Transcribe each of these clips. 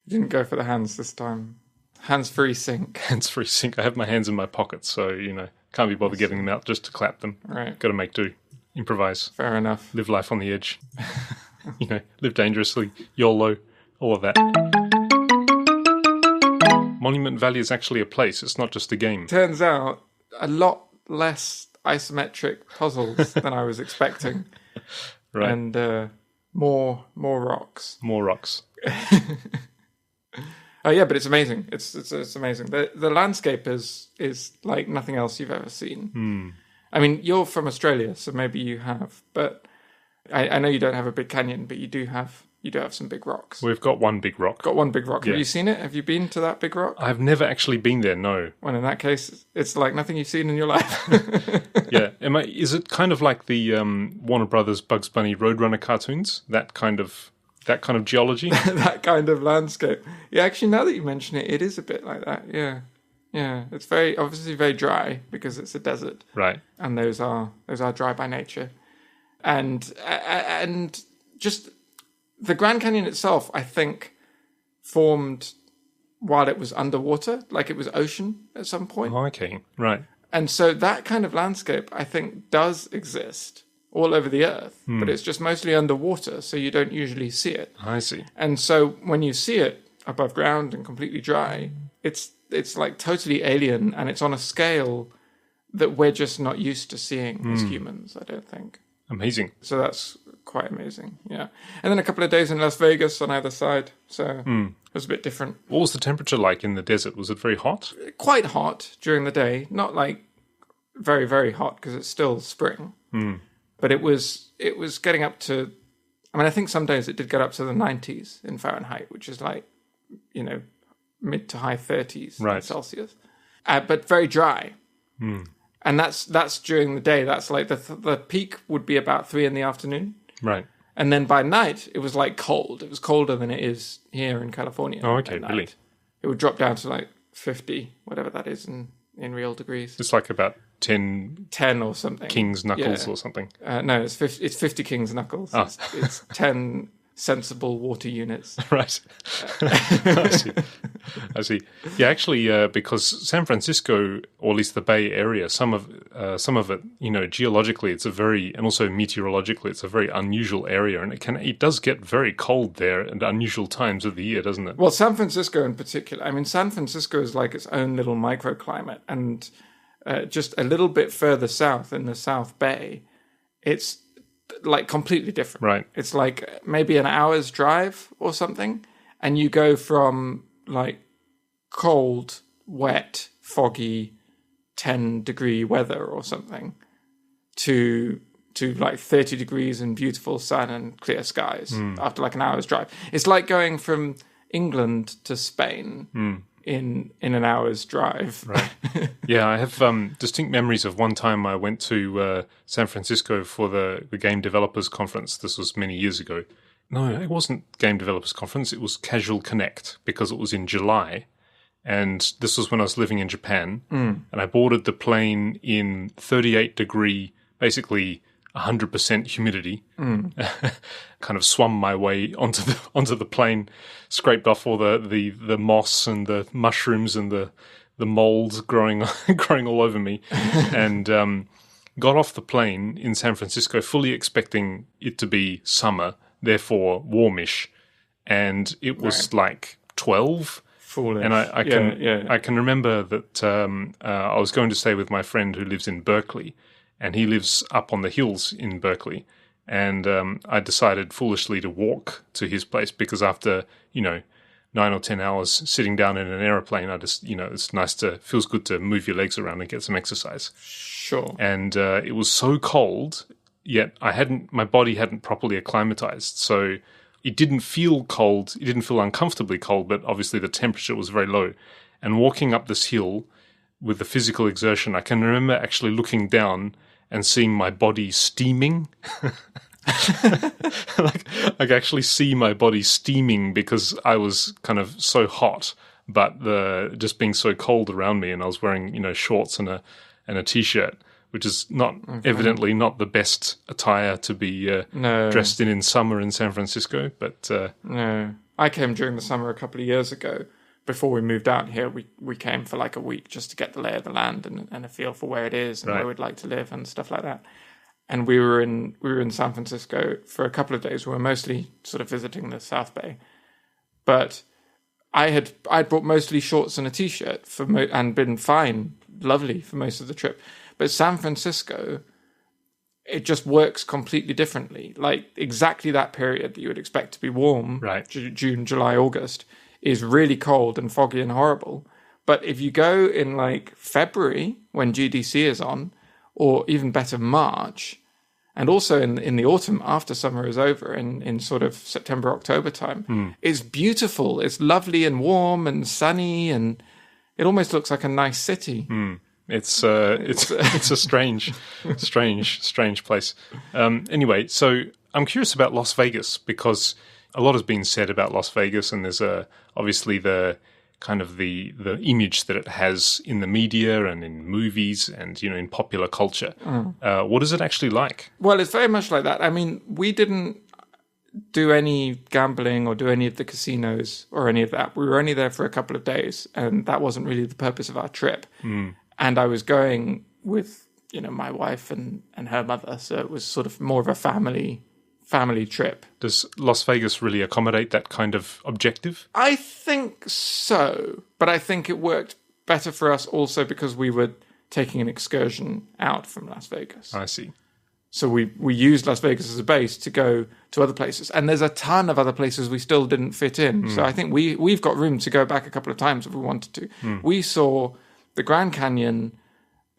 You didn't go for the hands this time. Hands-free sync. Hands-free sync. I have my hands in my pockets, so, can't be bothered getting them out just to clap them. Right. Got to make do. Improvise. Fair enough. Live life on the edge. Live dangerously. YOLO. All of that. Monument Valley is actually a place. It's not just a game. Turns out a lot less isometric puzzles than I was expecting. Right. And more rocks. More rocks. Oh yeah, but it's amazing. It's amazing. The landscape is like nothing else you've ever seen. I mean, you're from Australia, so maybe you have, but I know you don't have a big canyon, but you do have some big rocks. We've got one big rock. Got one big rock. Yeah. Have you seen it? Have you been to that big rock? I've never actually been there, no. Well, in that case, it's like nothing you've seen in your life. Yeah. Is it kind of like the Warner Brothers Bugs Bunny Roadrunner cartoons? That kind of geology? That kind of landscape. Yeah, actually, now that you mention it, it is a bit like that. Yeah. Yeah. It's obviously very dry because it's a desert. Right. And those are dry by nature. And just the Grand Canyon itself, I think, formed while it was underwater, like it was ocean at some point. Oh, okay. Right. And so that kind of landscape, I think, does exist all over the earth, but it's just mostly underwater, so you don't usually see it. I see. And so when you see it above ground and completely dry, it's like totally alien, and it's on a scale that we're just not used to seeing as humans, I don't think. Amazing. So that's quite amazing, yeah. And then a couple of days in Las Vegas on either side, so it was a bit different. What was the temperature like in the desert? Was it very hot? Quite hot during the day, not like very, very hot because it's still spring. But it was getting up to, I think some days it did get up to the 90s in Fahrenheit, which is like, mid to high 30s in Celsius. But very dry. And that's during the day. That's like the peak would be about 3 PM. Right. And then by night, it was like cold. It was colder than it is here in California. Oh, okay, really? It would drop down to like 50, whatever that is in real degrees. It's like about 10 or something. King's knuckles or something. No, it's 50 King's knuckles. Oh. It's 10 sensible water units. Right. I see. Yeah, actually, because San Francisco, or at least the Bay Area, some of it, geologically, it's and also meteorologically, it's a very unusual area, and it does get very cold there at unusual times of the year, doesn't it? Well, San Francisco in particular. San Francisco is like its own little microclimate, and just a little bit further south in the South Bay, it's like completely different. Right. It's like maybe an hour's drive or something, and you go from like cold, wet, foggy, 10-degree weather or something to like 30 degrees and beautiful sun and clear skies after like an hour's drive. It's like going from England to Spain in an hour's drive. Right. Yeah, I have distinct memories of one time I went to San Francisco for the Game Developers Conference. This was many years ago. No, it wasn't Game Developers Conference. It was Casual Connect, because it was in July. And this was when I was living in Japan. And I boarded the plane in 38-degree, basically 100% humidity. Kind of swum my way onto the plane, scraped off all the moss and the mushrooms and the molds growing all over me, and got off the plane in San Francisco fully expecting it to be summer, therefore warmish, and it was like 12. Foolish. And I can remember that I was going to stay with my friend who lives in Berkeley, and he lives up on the hills in Berkeley. And I decided foolishly to walk to his place because after, 9 or 10 hours sitting down in an aeroplane, I just, feels good to move your legs around and get some exercise. Sure. And it was so cold, yet my body hadn't properly acclimatized. So it didn't feel cold. It didn't feel uncomfortably cold, but obviously the temperature was very low. And walking up this hill with the physical exertion, I can remember actually looking down and seeing my body steaming. I could actually see my body steaming because I was kind of so hot, but just being so cold around me, and I was wearing, shorts and a t-shirt, which is evidently not the best attire to be dressed in summer in San Francisco. But no, I came during the summer a couple of years ago. Before we moved out here, we came for like a week just to get the lay of the land and a feel for where it is and where we'd like to live and stuff like that. And we were in San Francisco for a couple of days. We were mostly sort of visiting the South Bay, but I'd brought mostly shorts and a t-shirt and been fine, lovely for most of the trip. But San Francisco, it just works completely differently. Like exactly that period that you would expect to be warm, right. June, July, August, is really cold and foggy and horrible. But if you go in like February when GDC is on, or even better March, and also in the autumn after summer is over, in sort of September, October time, it's beautiful. It's lovely and warm and sunny, and it almost looks like a nice city. It's a strange place. Anyway, so I'm curious about Las Vegas because a lot has been said about Las Vegas, and there's obviously the kind of the image that it has in the media and in movies and in popular culture. What is it actually like? Well, it's very much like that. I mean, we didn't do any gambling or do any of the casinos or any of that. We were only there for a couple of days, and that wasn't really the purpose of our trip. And I was going with my wife and her mother, so it was sort of more of a family trip. Does Las Vegas really accommodate that kind of objective? I think so, but I think it worked better for us also because we were taking an excursion out from Las Vegas. I see. So we used Las Vegas as a base to go to other places. And there's a ton of other places we still didn't fit in. So I think we've got room to go back a couple of times if we wanted to. We saw the Grand Canyon,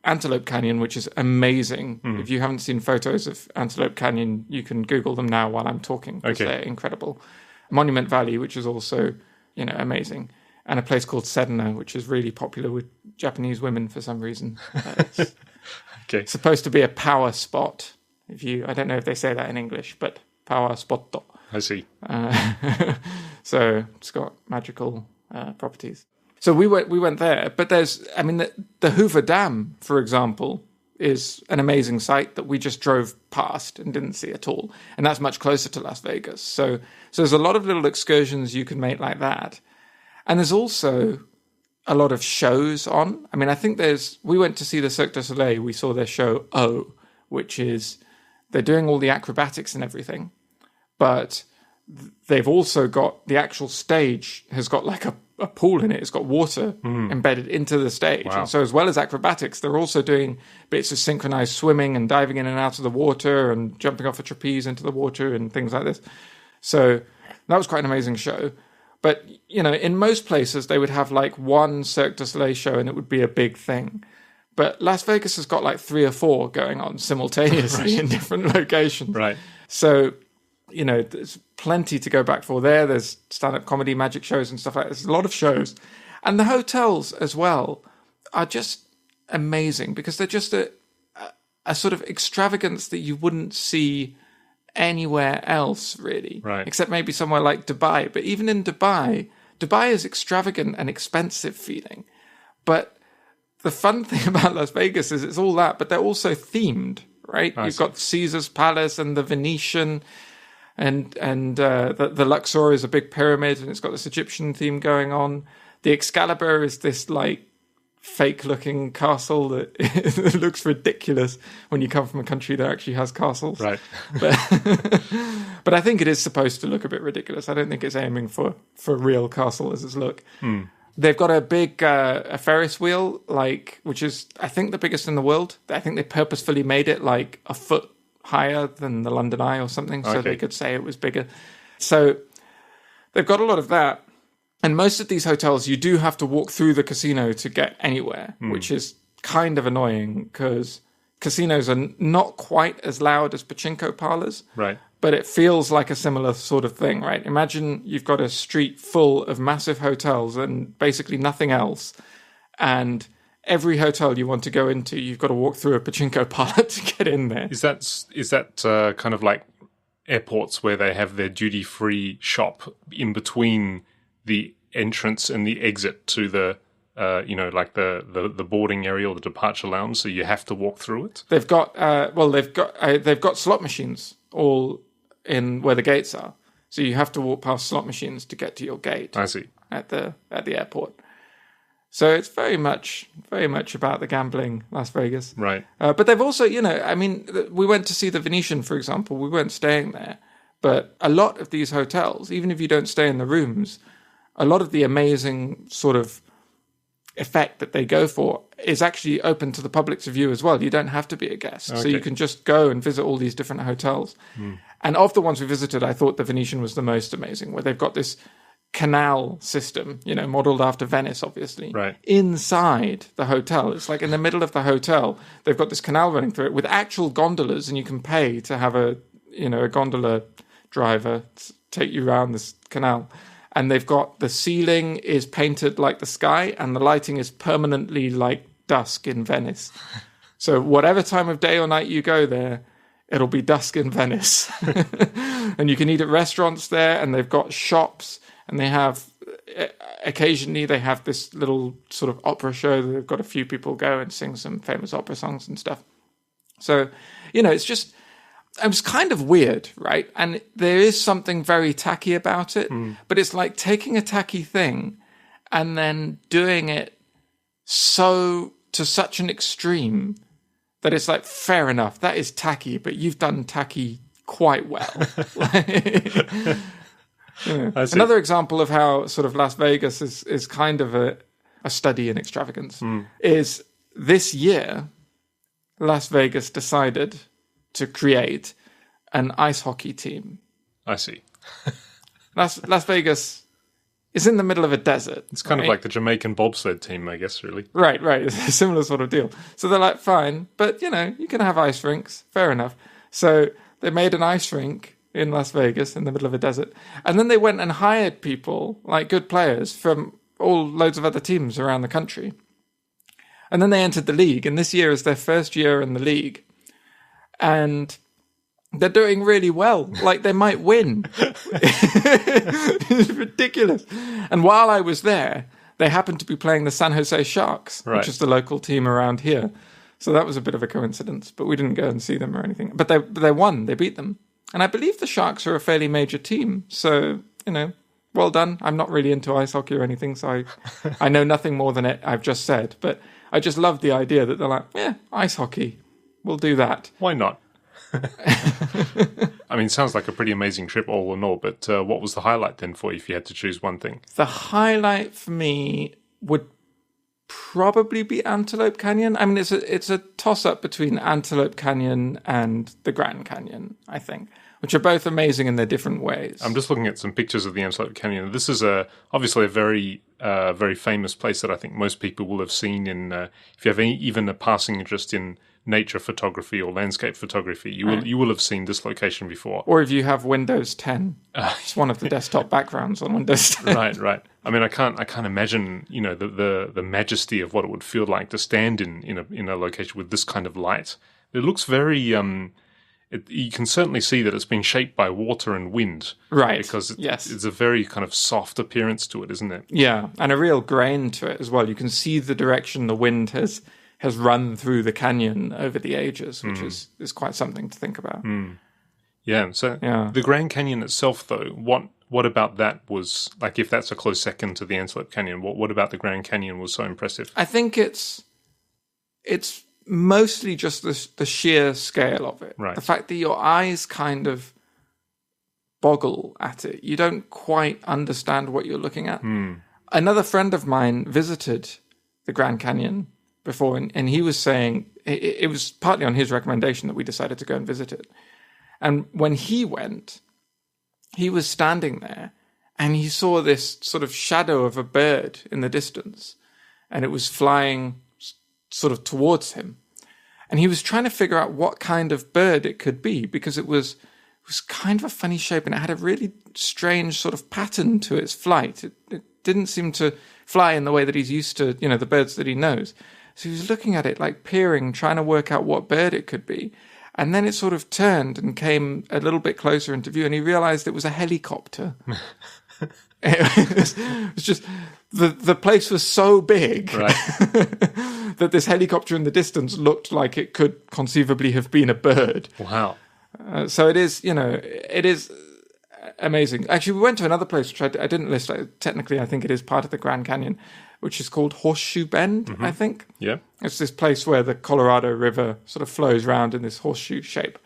Antelope Canyon, which is amazing. If you haven't seen photos of Antelope Canyon, you can Google them now while I'm talking, because they're incredible. Monument Valley, which is also, amazing. And a place called Sedna, which is really popular with Japanese women for some reason. It's supposed to be a power spot. I don't know if they say that in English, but power spot. I see. So it's got magical properties. So we went there, but the Hoover Dam, for example, is an amazing site that we just drove past and didn't see at all. And that's much closer to Las Vegas. So there's a lot of little excursions you can make like that. And there's also a lot of shows on. I mean, I think we went to see the Cirque du Soleil. We saw their show O, which is, they're doing all the acrobatics and everything, but they've also got, the actual stage has got like a pool in it. It's got water embedded into the stage. Wow. And so as well as acrobatics, they're also doing bits of synchronized swimming and diving in and out of the water and jumping off a trapeze into the water and things like this. So that was quite an amazing show. But, in most places, they would have like one Cirque du Soleil show and it would be a big thing. But Las Vegas has got like 3 or 4 going on simultaneously in different locations. Right. So, there's plenty to go back for there. There's stand-up comedy, magic shows and stuff like that. There's a lot of shows. And the hotels as well are just amazing because they're just a sort of extravagance that you wouldn't see anywhere else, really. Right. Except maybe somewhere like Dubai. But even in Dubai is extravagant and expensive feeling. But the fun thing about Las Vegas is it's all that, but they're also themed, right? You've got Caesar's Palace and the Venetian, and the Luxor is a big pyramid, and it's got this Egyptian theme going on. The Excalibur is this like fake-looking castle that it looks ridiculous when you come from a country that actually has castles. Right. But I think it is supposed to look a bit ridiculous. I don't think it's aiming for real castle as its look. They've got a big a Ferris wheel, which is, I think, the biggest in the world. I think they purposefully made it like a foot higher than the London Eye or something, so they could say it was bigger. So they've got a lot of that. And most of these hotels, you do have to walk through the casino to get anywhere, which is kind of annoying because casinos are not quite as loud as pachinko parlors. Right. But it feels like a similar sort of thing, right? Imagine you've got a street full of massive hotels and basically nothing else. And every hotel you want to go into, you've got to walk through a pachinko parlor to get in there. Is that kind of like airports where they have their duty-free shop in between the entrance and the exit to the, like the boarding area or the departure lounge, so you have to walk through it? They've got slot machines all in where the gates are. So you have to walk past slot machines to get to your gate. I see. At the airport. So it's very much about the gambling Las Vegas. Right. But they've also, we went to see the Venetian, for example. We weren't staying there. But a lot of these hotels, even if you don't stay in the rooms, a lot of the amazing sort of effect that they go for is actually open to the public to view as well. You don't have to be a guest. Okay. So you can just go and visit all these different hotels. And of the ones we visited, I thought the Venetian was the most amazing, where they've got this canal system, modeled after Venice, obviously, right, inside the hotel. It's like in the middle of the hotel, they've got this canal running through it with actual gondolas, and you can pay to have a gondola driver take you around this canal. And they've got the ceiling is painted like the sky, and the lighting is permanently like dusk in Venice. So whatever time of day or night you go there, it'll be dusk in Venice. And you can eat at restaurants there, and they've got shops, and they have, occasionally they have this little sort of opera show. They've got a few people go and sing some famous opera songs and stuff. So, it was kind of weird, right? And there is something very tacky about it, but it's like taking a tacky thing and then doing it to such an extreme that it's like, fair enough, that is tacky, but you've done tacky quite well. Another example of how sort of Las Vegas is kind of a study in extravagance is this year, Las Vegas decided to create an ice hockey team. I see. Las Vegas is in the middle of a desert. It's kind of like the Jamaican bobsled team, I guess, really. Right. It's a similar sort of deal. So they're like, fine, but, you can have ice rinks. Fair enough. So they made an ice rink in Las Vegas in the middle of a desert. And then they went and hired people, like good players, from loads of other teams around the country. And then they entered the league. And this year is their first year in the league. And they're doing really well. Like, they might win. It's ridiculous. And while I was there, they happened to be playing the San Jose Sharks, which is the local team around here. So that was a bit of a coincidence, but we didn't go and see them or anything. But they won. They beat them. And I believe the Sharks are a fairly major team. So, well done. I'm not really into ice hockey or anything, so I know nothing more than it I've just said. But I just love the idea that they're like, yeah, ice hockey. We'll do that. Why not? I mean, sounds like a pretty amazing trip all in all, but what was the highlight then for you if you had to choose one thing? The highlight for me would probably be Antelope Canyon. I mean, it's a toss-up between Antelope Canyon and the Grand Canyon, I think, which are both amazing in their different ways. I'm just looking at some pictures of the Antelope Canyon. This is obviously a very very famous place that I think most people will have seen in, if you have even a passing interest in nature photography or landscape photography, you will have seen this location before. Or if you have Windows 10, it's one of the desktop backgrounds on Windows 10. Right. I mean, I can't imagine, the majesty of what it would feel like to stand in a location with this kind of light. It looks very. You can certainly see that it's been shaped by water and wind, right? Because it's a very kind of soft appearance to it, isn't it? Yeah, and a real grain to it as well. You can see the direction the wind has run through the canyon over the ages, which is quite something to think about. Yeah, so the Grand Canyon itself, though, what about that was, like, if that's a close second to the Antelope Canyon, what about the Grand Canyon was so impressive? I think it's mostly just the sheer scale of it. Right. The fact that your eyes kind of boggle at it. You don't quite understand what you're looking at. Another friend of mine visited the Grand Canyon before, and he was saying it was partly on his recommendation that we decided to go and visit it. And when he went, he was standing there and he saw this sort of shadow of a bird in the distance, and it was flying sort of towards him. And he was trying to figure out what kind of bird it could be, because it was kind of a funny shape and it had a really strange sort of pattern to its flight. It didn't seem to fly in the way that he's used to, the birds that he knows. So he was looking at it, like peering, trying to work out what bird it could be. And then it sort of turned and came a little bit closer into view, and he realized it was a helicopter. It was just, the place was so big, right, that this helicopter in the distance looked like it could conceivably have been a bird. Wow. So it is, it is amazing. Actually, we went to another place, which I didn't list. Technically, I think it is part of the Grand Canyon, which is called Horseshoe Bend, I think. Yeah. It's this place where the Colorado River sort of flows around in this horseshoe shape.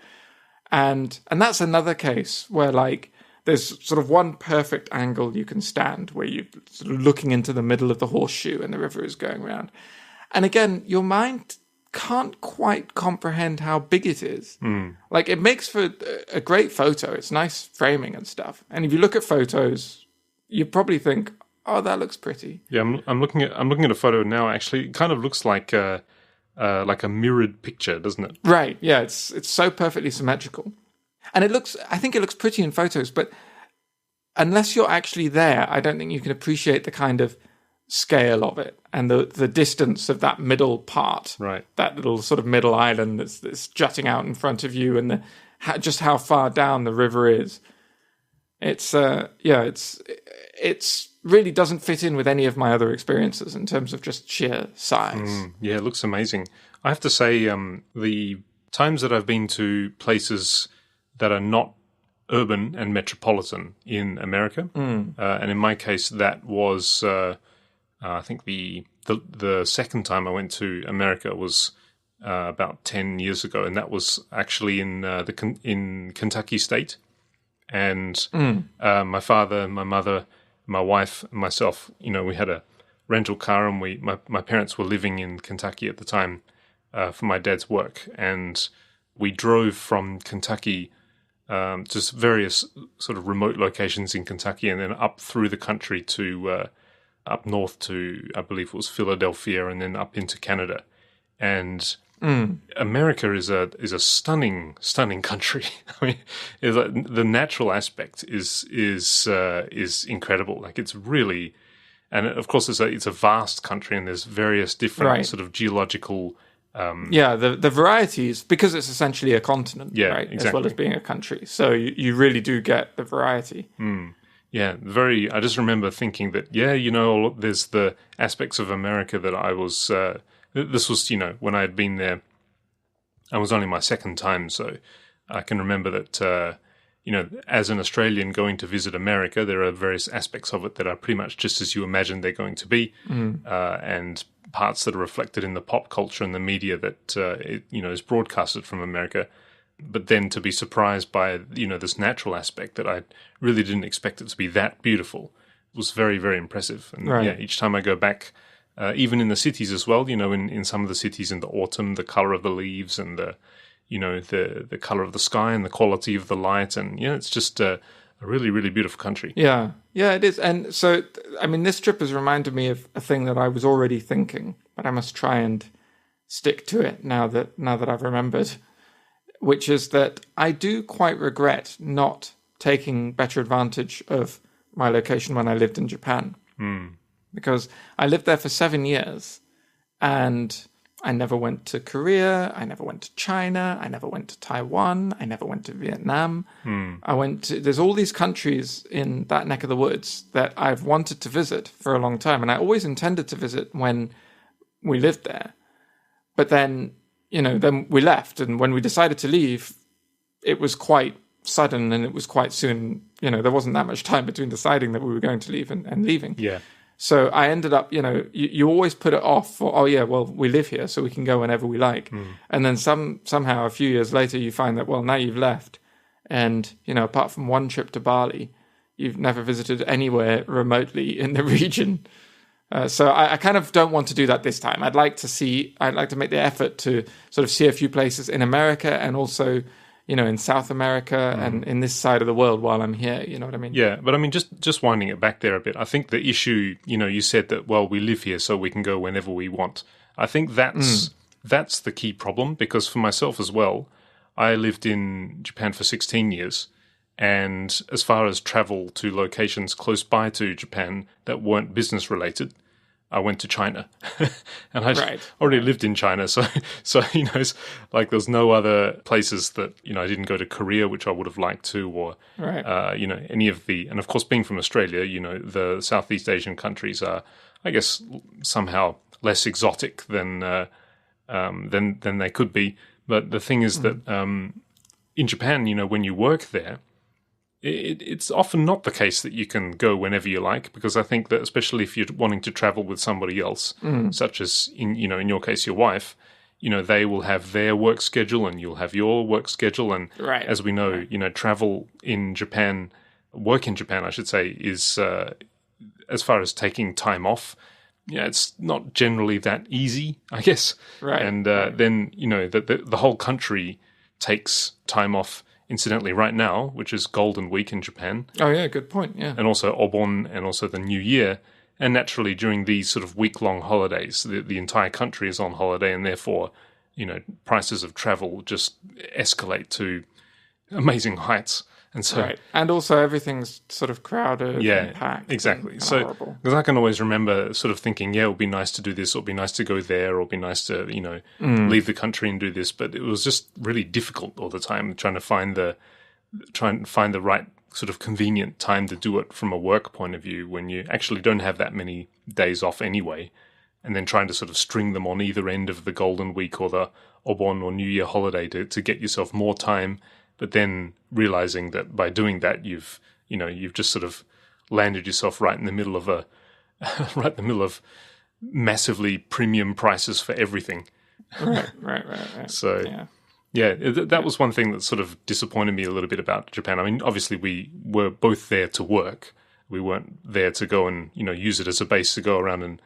And that's another case where, like, there's sort of one perfect angle you can stand where you're sort of looking into the middle of the horseshoe and the river is going around. And again, your mind can't quite comprehend how big it is. Like, it makes for a great photo. It's nice framing and stuff. And if you look at photos, you probably think, oh, that looks pretty. Yeah, I'm looking at a photo now. Actually, it kind of looks like a mirrored picture, doesn't it? Right. Yeah. It's so perfectly symmetrical, and I think it looks pretty in photos. But unless you're actually there, I don't think you can appreciate the kind of scale of it and the distance of that middle part. Right. That little sort of middle island that's jutting out in front of you, and just how far down the river is. It's really doesn't fit in with any of my other experiences in terms of just sheer size. Yeah, it looks amazing. I have to say, the times that I've been to places that are not urban and metropolitan in America, and in my case, that was, I think the second time I went to America was about 10 years ago, and that was actually in Kentucky State. And my father, my mother, my wife, and myself, we had a rental car, and my parents were living in Kentucky at the time for my dad's work, and we drove from Kentucky just various sort of remote locations in Kentucky, and then up through the country to up north to, I believe it was Philadelphia, and then up into Canada. And America is a stunning country. I mean, the natural aspect is incredible. Like, it's really, and of course it's a vast country, and there's various different sort of geological. The varieties, because it's essentially a continent, right, exactly. as well as being a country. So you really do get the variety. Yeah, I just remember thinking that there's the aspects of America that I was. This was, when I had been there, I was only my second time, so I can remember that, as an Australian going to visit America, there are various aspects of it that are pretty much just as you imagine they're going to be, and parts that are reflected in the pop culture and the media that, is broadcasted from America. But then to be surprised by, this natural aspect that I really didn't expect it to be that beautiful was very, very impressive. And each time I go back, even in the cities as well, in some of the cities in the autumn, the color of the leaves and the color of the sky and the quality of the light. And, it's just a really, really beautiful country. Yeah, it is. And so, I mean, this trip has reminded me of a thing that I was already thinking, but I must try and stick to it now that I've remembered, which is that I do quite regret not taking better advantage of my location when I lived in Japan. Because I lived there for 7 years, and I never went to Korea, I never went to China, I never went to Taiwan, I never went to Vietnam. There's all these countries in that neck of the woods that I've wanted to visit for a long time, and I always intended to visit when we lived there. But then, then we left, and when we decided to leave, it was quite sudden, and it was quite soon, there wasn't that much time between deciding that we were going to leave and leaving. Yeah. So I ended up, you always put it off for, we live here, so we can go whenever we like. And then somehow a few years later, you find that, now you've left. And, apart from one trip to Bali, you've never visited anywhere remotely in the region. So I kind of don't want to do that this time. I'd like to make the effort to sort of see a few places in America, and also, in South America and in this side of the world while I'm here. You know what I mean? Yeah, but I mean, just winding it back there a bit, I think the issue, you said that, we live here so we can go whenever we want. I think that's the key problem, because for myself as well, I lived in Japan for 16 years. And as far as travel to locations close by to Japan that weren't business related, I went to China, and I already lived in China. So it's like there's no other places that, I didn't go to Korea, which I would have liked to, or, any of the, and of course, being from Australia, the Southeast Asian countries are, I guess, somehow less exotic than they could be. But the thing is that, in Japan, when you work there, it's often not the case that you can go whenever you like, because I think that especially if you're wanting to travel with somebody else, such as in your case, your wife, they will have their work schedule and you'll have your work schedule. And as we know, travel in Japan, work in Japan, I should say, is as far as taking time off, it's not generally that easy, I guess. Right. And then, the whole country takes time off, incidentally, right now, which is Golden Week in Japan. Oh, yeah, good point, yeah. And also Obon and also the New Year. And naturally, during these sort of week-long holidays, the entire country is on holiday, and therefore, prices of travel just escalate to amazing heights. And so, right. And also everything's sort of crowded and packed. Exactly. And so, horrible. because I can always remember sort of thinking, it would be nice to do this, or it would be nice to go there, or it would be nice to, leave the country and do this. But it was just really difficult all the time, trying to find the right sort of convenient time to do it from a work point of view when you actually don't have that many days off anyway. And then trying to sort of string them on either end of the Golden Week or the Obon or New Year holiday to get yourself more time. But then realizing that by doing that, you've just sort of landed yourself right in the middle of massively premium prices for everything. Right. So, that was one thing that sort of disappointed me a little bit about Japan. I mean, obviously we were both there to work. We weren't there to go and, use it as a base to go around and,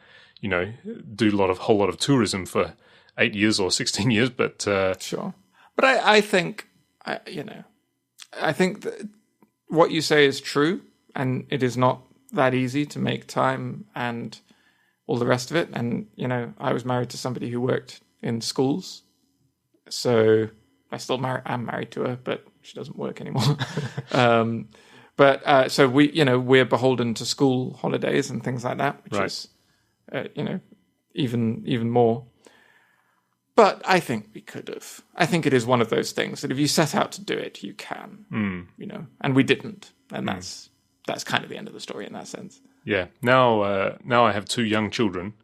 do a whole lot of tourism for 8 years or 16 years. But sure. But I think... I think that what you say is true, and it is not that easy to make time and all the rest of it. And, I was married to somebody who worked in schools, so I still am married to her, but she doesn't work anymore. So we're beholden to school holidays and things like that, which is, even more. But I think we could have. I think it is one of those things that if you set out to do it, you can, and we didn't. And that's kind of the end of the story in that sense. Yeah. Now I have 2 young children,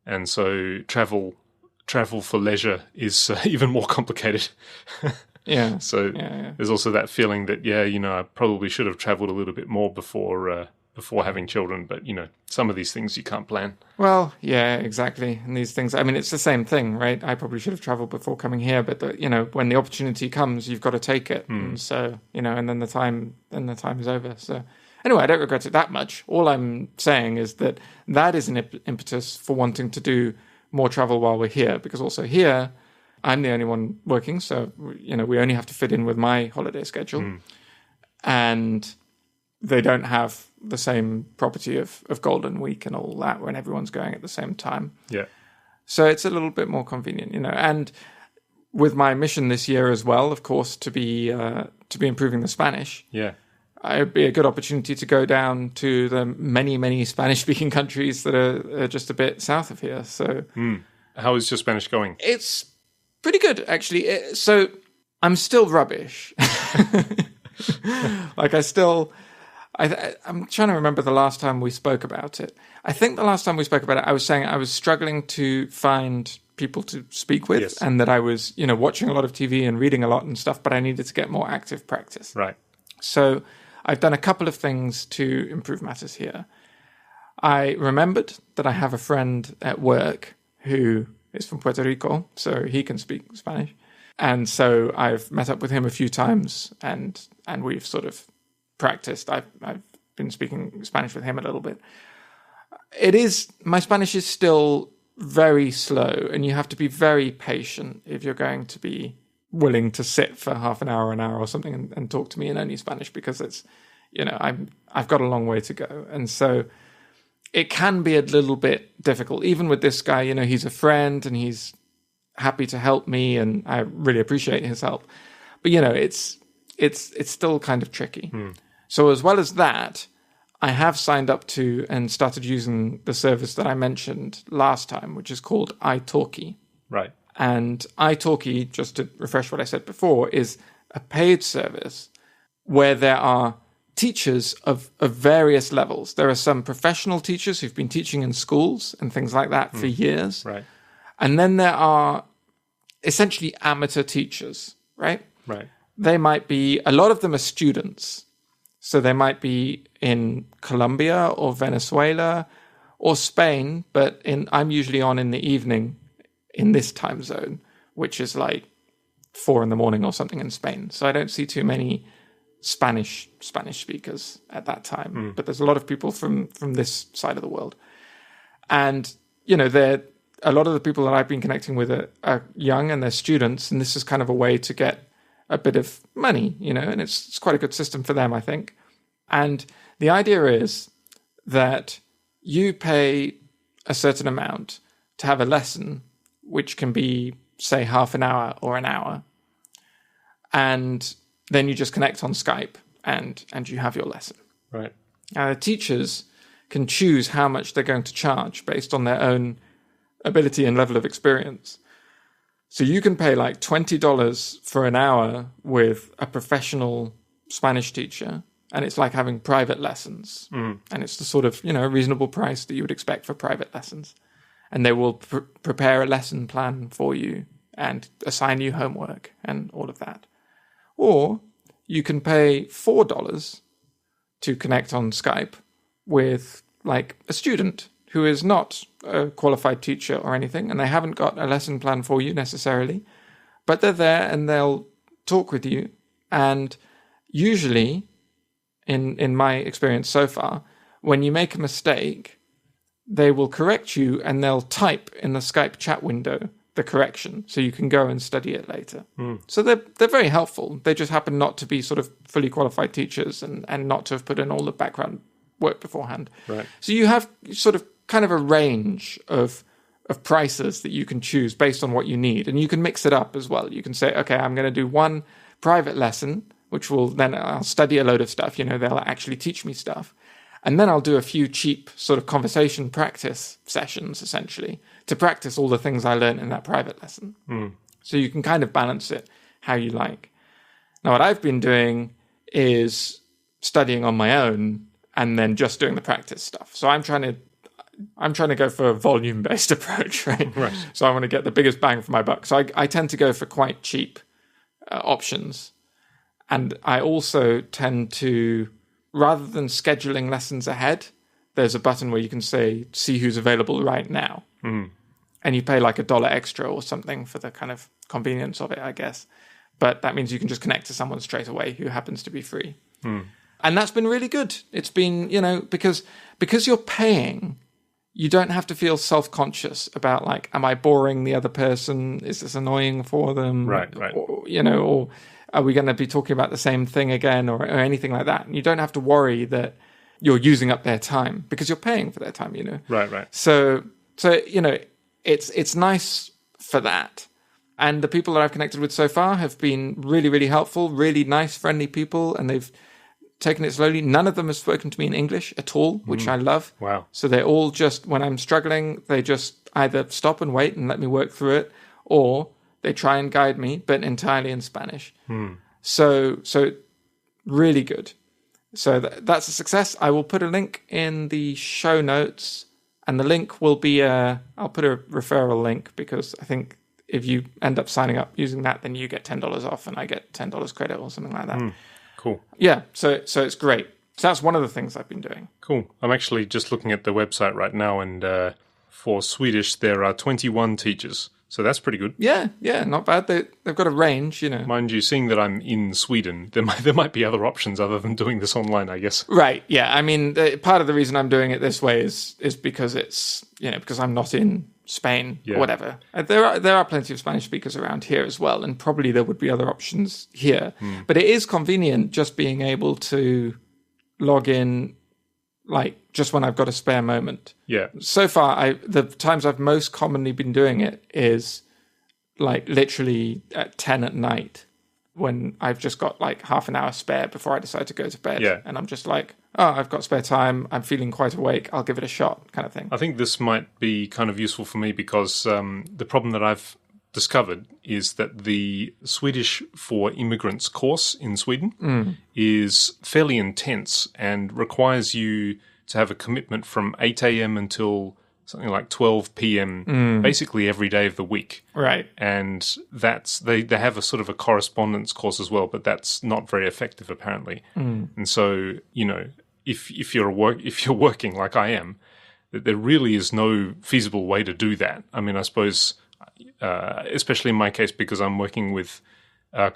and so travel for leisure is even more complicated. Yeah. So there's also that feeling that, I probably should have traveled a little bit more before having children, but some of these things you can't plan. Well, yeah, exactly. And these things, I mean, it's the same thing, right? I probably should have traveled before coming here, but when the opportunity comes, you've got to take it. And so, and then the time is over. So anyway, I don't regret it that much. All I'm saying is that is an impetus for wanting to do more travel while we're here, because also here, I'm the only one working. So, we only have to fit in with my holiday schedule. And they don't have the same property of Golden Week and all that when everyone's going at the same time. Yeah. So it's a little bit more convenient, and with my mission this year as well, of course, to be improving the Spanish. Yeah. It'd be a good opportunity to go down to the many, many Spanish-speaking countries that are just a bit south of here. So, how is your Spanish going? It's pretty good, actually. So I'm still rubbish. I'm trying to remember the last time we spoke about it. I think the last time we spoke about it, I was saying I was struggling to find people to speak with, and that I was, watching a lot of TV and reading a lot and stuff, but I needed to get more active practice. Right. So I've done a couple of things to improve matters here. I remembered that I have a friend at work who is from Puerto Rico, so he can speak Spanish. And so I've met up with him a few times, and we've sort of practiced. I've been speaking Spanish with him a little bit. My Spanish is still very slow, and you have to be very patient if you're going to be willing to sit for half an hour or something and talk to me in only Spanish, because it's, I've got a long way to go. And so it can be a little bit difficult, even with this guy. He's a friend and he's happy to help me, and I really appreciate his help. But, it's still kind of tricky. So as well as that, I have signed up to and started using the service that I mentioned last time, which is called italki. Right. And italki, just to refresh what I said before, is a paid service where there are teachers of various levels. There are some professional teachers who've been teaching in schools and things like that for years. Right. And then there are essentially amateur teachers, right? Right. They might be, a lot of them are students So they might be in Colombia or Venezuela or Spain, but I'm usually on in the evening in this time zone, which is like 4 a.m. or something in Spain. So I don't see too many Spanish speakers at that time. But there's a lot of people from this side of the world. And, a lot of the people that I've been connecting with are young and they're students. And this is kind of a way to get a bit of money, and it's quite a good system for them, I think. And the idea is that you pay a certain amount to have a lesson, which can be, say, half an hour or an hour. And then you just connect on Skype and you have your lesson. Right. Now, the teachers can choose how much they're going to charge based on their own ability and level of experience. So you can pay like $20 for an hour with a professional Spanish teacher, and it's like having private lessons. And it's the sort of, reasonable price that you would expect for private lessons. And they will prepare a lesson plan for you and assign you homework and all of that. Or you can pay $4 to connect on Skype with like a student who is not a qualified teacher or anything, and they haven't got a lesson plan for you necessarily, but they're there and they'll talk with you. And usually, in my experience so far, when you make a mistake, they will correct you and they'll type in the Skype chat window the correction so you can go and study it later. So they're very helpful. They just happen not to be sort of fully qualified teachers and not to have put in all the background work beforehand. Right. So you have sort of kind of a range of prices that you can choose based on what you need. And you can mix it up as well. You can say, okay, I'm going to do one private lesson, which will then I'll study a load of stuff. They'll actually teach me stuff. And then I'll do a few cheap sort of conversation practice sessions, essentially, to practice all the things I learned in that private lesson. So you can kind of balance it how you like. Now, what I've been doing is studying on my own and then just doing the practice stuff. So I'm trying to go for a volume-based approach, right? Right. So I want to get the biggest bang for my buck. So I tend to go for quite cheap options. And I also tend to, rather than scheduling lessons ahead, there's a button where you can say, see who's available right now. And you pay like $1 extra or something for the kind of convenience of it, I guess. But that means you can just connect to someone straight away who happens to be free. And that's been really good. It's been, because you're paying, you don't have to feel self-conscious about like, am I boring the other person? Is this annoying for them? Right. Or, or are we going to be talking about the same thing again or anything like that? And you don't have to worry that you're using up their time because you're paying for their time, Right. So it's nice for that. And the people that I've connected with so far have been really, really helpful, really nice, friendly people, and they've taken it slowly. None of them have spoken to me in English at all, which I love. Wow. So they're all just, when I'm struggling, they just either stop and wait and let me work through it, or they try and guide me, but entirely in Spanish. So really good. So that's a success. I will put a link in the show notes, and the link will be I'll put a referral link because I think if you end up signing up using that, then you get $10 off and I get $10 credit or something like that. Cool. Yeah, so it's great. So that's one of the things I've been doing. Cool. I'm actually just looking at the website right now, and for Swedish, there are 21 teachers. So that's pretty good. Yeah, not bad. They've got a range, Mind you, seeing that I'm in Sweden, there might be other options other than doing this online, I guess. Right, yeah. I mean, part of the reason I'm doing it this way is because it's, because I'm not in Spain or whatever. There are plenty of Spanish speakers around here as well, and probably there would be other options here. But it is convenient just being able to log in like just when I've got a spare moment. Yeah. So far, the times I've most commonly been doing it is like literally at 10 at night when I've just got like half an hour spare before I decide to go to bed. Yeah. And I'm just like, oh, I've got spare time. I'm feeling quite awake. I'll give it a shot kind of thing. I think this might be kind of useful for me because the problem that I've discovered is that the Swedish for Immigrants course in Sweden is fairly intense and requires you to have a commitment from 8 a.m. until something like 12 p.m. basically every day of the week. Right. And that's they have a sort of a correspondence course as well, but that's not very effective apparently. And so, if you're working like I am, there really is no feasible way to do that. I mean, I suppose, especially in my case, because I'm working with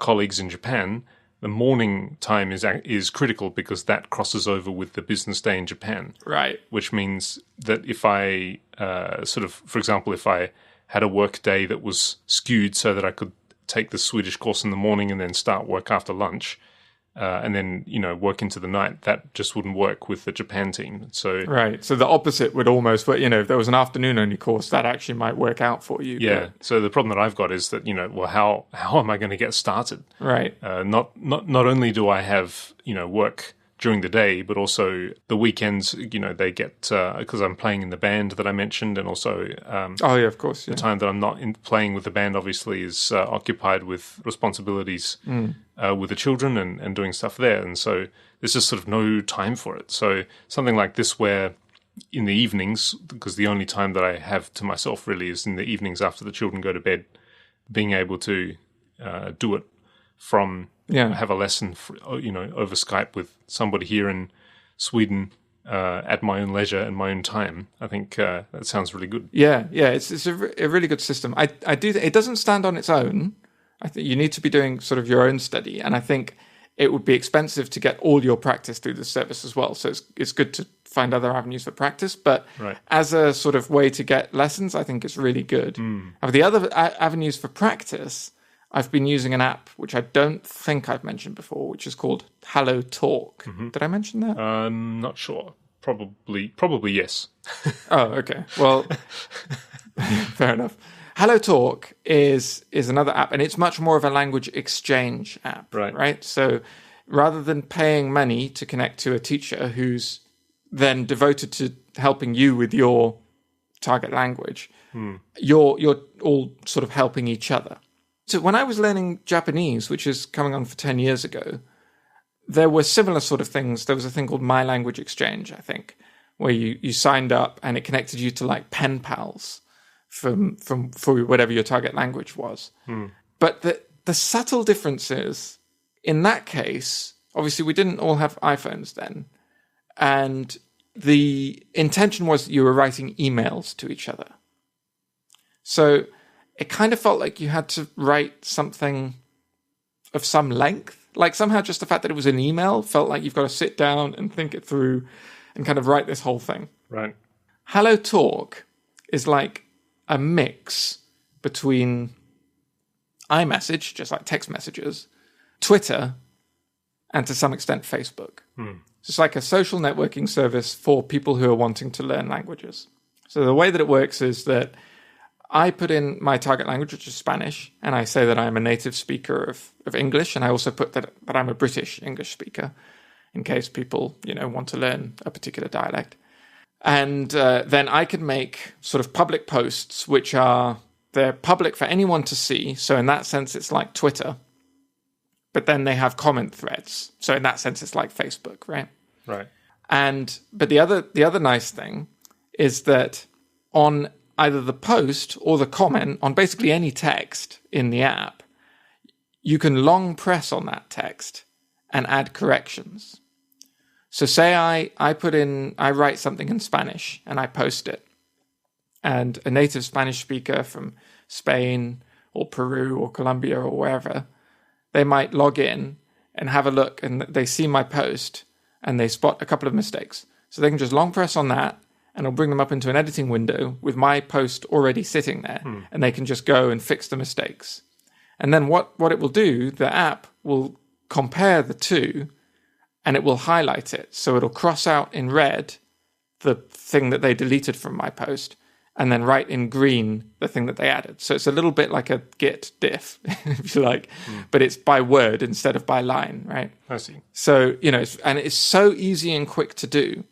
colleagues in Japan, the morning time is critical because that crosses over with the business day in Japan. Right. Which means that if I for example, if I had a work day that was skewed so that I could take the Swedish course in the morning and then start work after lunch, and then, work into the night, that just wouldn't work with the Japan team. So Right. So the opposite would almost work. If there was an afternoon-only course, that actually might work out for you. yeah. So the problem that I've got is that, well, how am I going to get started? Right. Not only do I have, work during the day, but also the weekends, they get, because I'm playing in the band that I mentioned, and also Oh, yeah, of course. Yeah. the time that I'm not playing with the band obviously is occupied with responsibilities with the children and doing stuff there. And so there's just sort of no time for it. So something like this where in the evenings, because the only time that I have to myself really is in the evenings after the children go to bed, being able to do it from... have a lesson, over Skype with somebody here in Sweden at my own leisure and my own time. I think that sounds really good. Yeah, it's a really good system. I do. It doesn't stand on its own. I think you need to be doing sort of your own study, and I think it would be expensive to get all your practice through the service as well. So it's good to find other avenues for practice, but as a sort of way to get lessons, I think it's really good. The other avenues for practice, I've been using an app which I don't think I've mentioned before, which is called Hello Talk. Did I mention that? I'm not sure. Probably yes. Oh, okay. Well, fair enough. Hello Talk is another app, and it's much more of a language exchange app. Right. So rather than paying money to connect to a teacher who's then devoted to helping you with your target language, you're all sort of helping each other. So when I was learning Japanese, which is coming on for 10 years ago, there were similar sort of things. There was a thing called My Language Exchange, I think, where you signed up and it connected you to like pen pals for whatever your target language was. But the subtle difference is, in that case, obviously we didn't all have iPhones then, and the intention was that you were writing emails to each other. So it kind of felt like you had to write something of some length. Like somehow just the fact that it was an email felt like you've got to sit down and think it through and kind of write this whole thing. Right. Hello Talk is like a mix between iMessage, just like text messages, Twitter, and to some extent Facebook. It's like a social networking service for people who are wanting to learn languages. So the way that it works is that I put in my target language, which is Spanish, and I say that I'm a native speaker of English, and I also put that I'm a British English speaker, in case people, want to learn a particular dialect. And then I can make sort of public posts, they're public for anyone to see. So in that sense, it's like Twitter. But then they have comment threads. So in that sense, it's like Facebook, right? Right. But the other nice thing is that on either the post or the comment on basically any text in the app, you can long press on that text and add corrections. So say I write something in Spanish and I post it, and a native Spanish speaker from Spain or Peru or Colombia or wherever, they might log in and have a look, and they see my post and they spot a couple of mistakes. So they can just long press on that, and it'll bring them up into an editing window with my post already sitting there, and they can just go and fix the mistakes. And then what it will do, the app will compare the two, and it will highlight it. So it'll cross out in red the thing that they deleted from my post, and then write in green the thing that they added. So it's a little bit like a Git diff, if you like, but it's by word instead of by line, right? I see. So, and it's so easy and quick to do.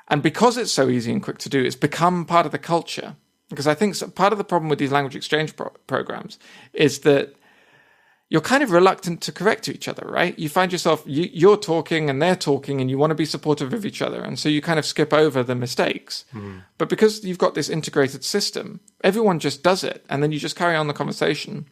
And because it's so easy and quick to do, it's become part of the culture. Because I think part of the problem with these language exchange programs is that, you're kind of reluctant to correct each other, right? You find yourself, you're talking and they're talking and you want to be supportive of each other. And so you kind of skip over the mistakes. But because you've got this integrated system, everyone just does it. And then you just carry on the conversation.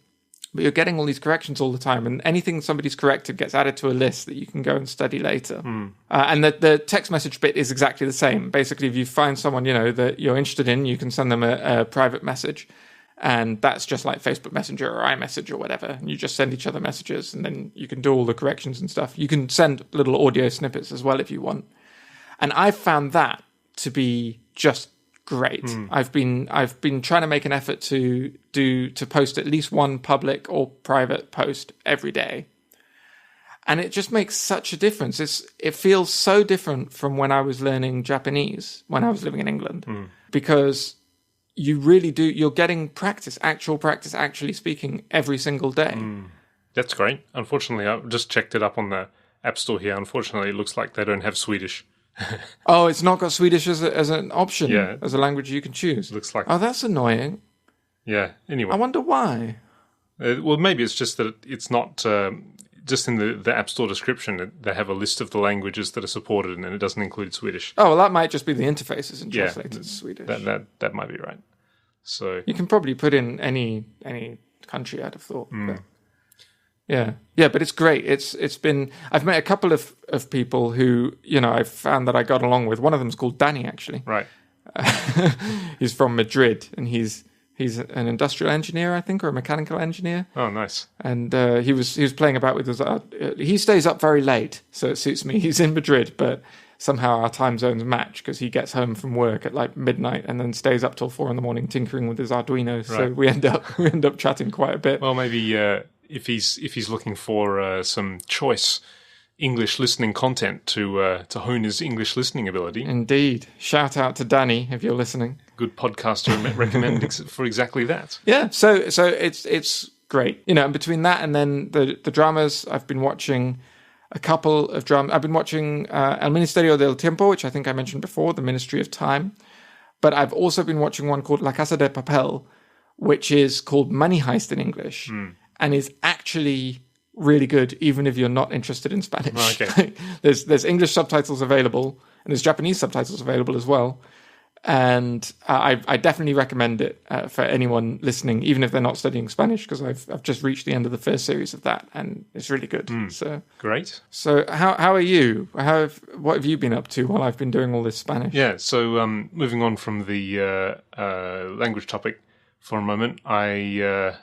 But you're getting all these corrections all the time. And anything somebody's corrected gets added to a list that you can go and study later. And the text message bit is exactly the same. Basically, if you find someone, that you're interested in, you can send them a private message. And that's just like Facebook Messenger or iMessage or whatever. And you just send each other messages and then you can do all the corrections and stuff. You can send little audio snippets as well if you want. And I've found that to be just great. I've been trying to make an effort to post at least one public or private post every day. And it just makes such a difference. It feels so different from when I was learning Japanese when I was living in England. Because you really do, you're getting actual practice, actually speaking every single day. That's great. Unfortunately, I just checked it up on the App Store here. Unfortunately, it looks like they don't have Swedish. Oh, it's not got Swedish as an option, as a language you can choose. Looks like. Oh, that's annoying. Yeah, anyway. I wonder why. Well, maybe it's just that it's not, just in the App Store description, they have a list of the languages that are supported and it doesn't include Swedish. Oh, well, that might just be the interfaces and translated to Swedish. That might be right. So you can probably put in any country, I'd have thought. But but it's great. It's been, I've met a couple of people who, I've found that I got along with. One of them is called Dani, actually. Right. He's from Madrid, and he's an industrial engineer, I think, or a mechanical engineer. Oh, nice. And he was playing about with his he stays up very late, so it suits me. He's in Madrid, but somehow our time zones match because he gets home from work at like midnight and then stays up till 4 a.m. tinkering with his Arduino. Right. So we end up chatting quite a bit. Well, maybe if he's looking for some choice English listening content to hone his English listening ability. Indeed. Shout out to Dani if you're listening. Good podcaster recommended for exactly that. Yeah. So it's great. And between that and then the dramas, I've been watching a couple of dramas. I've been watching El Ministerio del Tiempo, which I think I mentioned before, the Ministry of Time. But I've also been watching one called La Casa de Papel, which is called Money Heist in English, and is actually really good, even if you're not interested in Spanish. Okay. There's English subtitles available, and there's Japanese subtitles available as well. And I definitely recommend it for anyone listening, even if they're not studying Spanish, because I've just reached the end of the first series of that, and it's really good. So great. So how are you? What have you been up to while I've been doing all this Spanish? Yeah. So moving on from the language topic for a moment, I'm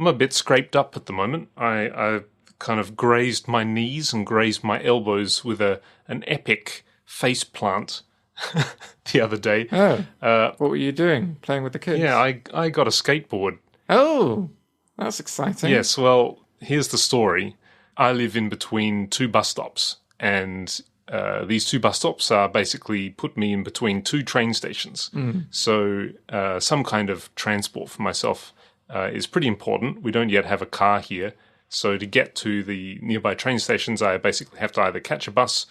a bit scraped up at the moment. I've kind of grazed my knees and grazed my elbows with an epic face plant the other day. Oh, what were you doing? Playing with the kids? Yeah, I got a skateboard. Oh, that's exciting. Yes, well, here's the story. I live in between two bus stops, and these two bus stops are basically put me in between two train stations. So some kind of transport for myself is pretty important. We don't yet have a car here, so to get to the nearby train stations, I basically have to either catch a bus,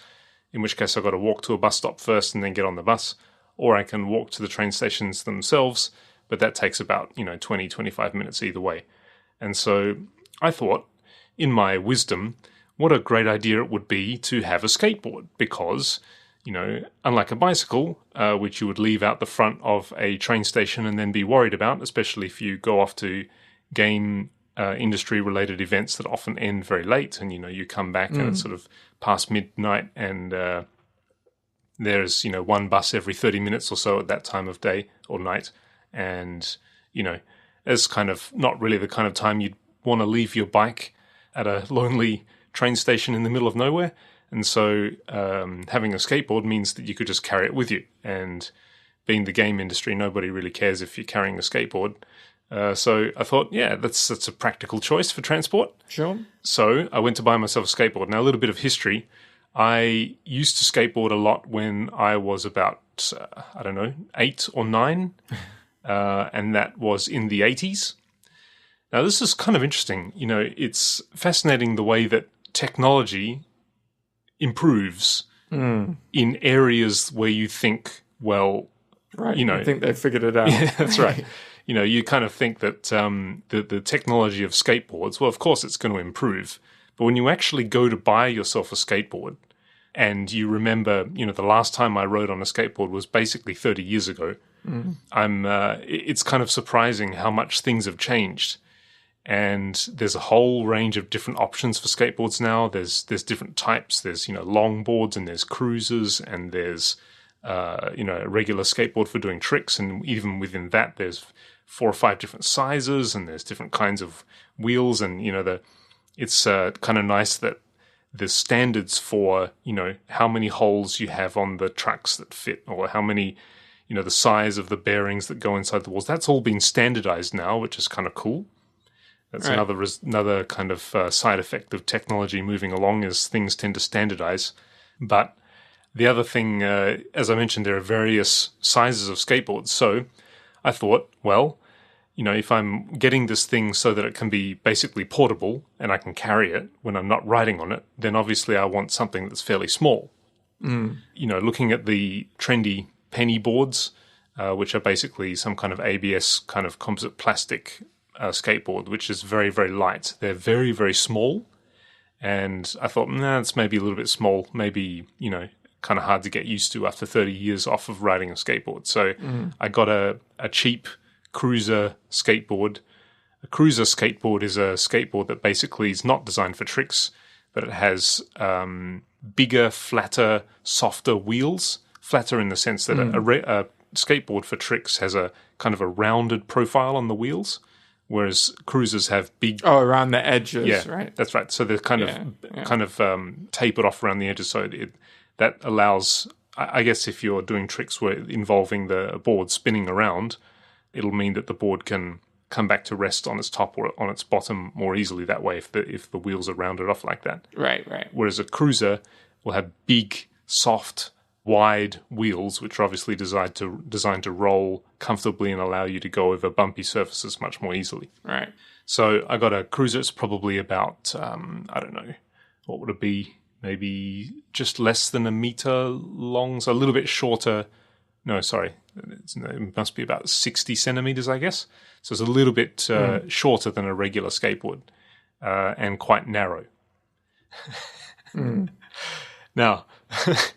in which case I've got to walk to a bus stop first and then get on the bus, or I can walk to the train stations themselves, but that takes about 20, 25 minutes either way. And so I thought, in my wisdom, what a great idea it would be to have a skateboard, because, unlike a bicycle, which you would leave out the front of a train station and then be worried about, especially if you go off to game industry-related events that often end very late, and you come back and it's sort of past midnight, and there's one bus every 30 minutes or so at that time of day or night, and it's kind of not really the kind of time you'd want to leave your bike at a lonely train station in the middle of nowhere. And so having a skateboard means that you could just carry it with you, and being the game industry, nobody really cares if you're carrying a skateboard. So I thought, yeah, that's a practical choice for transport. Sure. So I went to buy myself a skateboard. Now, a little bit of history. I used to skateboard a lot when I was about, 8 or 9, and that was in the 80s. Now, this is kind of interesting. It's fascinating the way that technology improves in areas where you think, well, right, you think they've figured it out. Yeah, that's right. you kind of think that the technology of skateboards, well, of course it's going to improve. But when you actually go to buy yourself a skateboard and you remember, the last time I rode on a skateboard was basically 30 years ago, it's kind of surprising how much things have changed. And there's a whole range of different options for skateboards now. There's different types. There's, long boards, and there's cruisers, and there's, a regular skateboard for doing tricks. And even within that, there's 4 or 5 different sizes, and there's different kinds of wheels. And, it's kind of nice that the standards for, how many holes you have on the trucks that fit, or how many, the size of the bearings that go inside the walls, that's all been standardized now, which is kind of cool. That's right. another kind of side effect of technology moving along, is things tend to standardize. But the other thing, as I mentioned, there are various sizes of skateboards. So I thought, well, if I'm getting this thing so that it can be basically portable and I can carry it when I'm not riding on it, then obviously I want something that's fairly small. Looking at the trendy penny boards, which are basically some kind of ABS kind of composite plastic skateboard, which is very, very light. They're very, very small. And I thought, it's maybe a little bit small, maybe, kind of hard to get used to after 30 years off of riding a skateboard. So I got a cheap cruiser skateboard. A cruiser skateboard is a skateboard that basically is not designed for tricks, but it has bigger, flatter, softer wheels. Flatter in the sense that a skateboard for tricks has a kind of a rounded profile on the wheels, whereas cruisers have big... Oh, around the edges, right? That's right. So they're kind of tapered off around the edges. So that allows, I guess, if you're doing tricks involving the board spinning around, it'll mean that the board can come back to rest on its top or on its bottom more easily that way if the wheels are rounded off like that. Right. Whereas a cruiser will have big, soft, wide wheels, which are obviously designed to roll comfortably and allow you to go over bumpy surfaces much more easily. Right. So I got a cruiser. It's probably about, I don't know, what would it be? Maybe just less than a meter long, so a little bit shorter. No, sorry. It must be about 60 centimeters, I guess. So it's a little bit shorter than a regular skateboard and quite narrow. Now,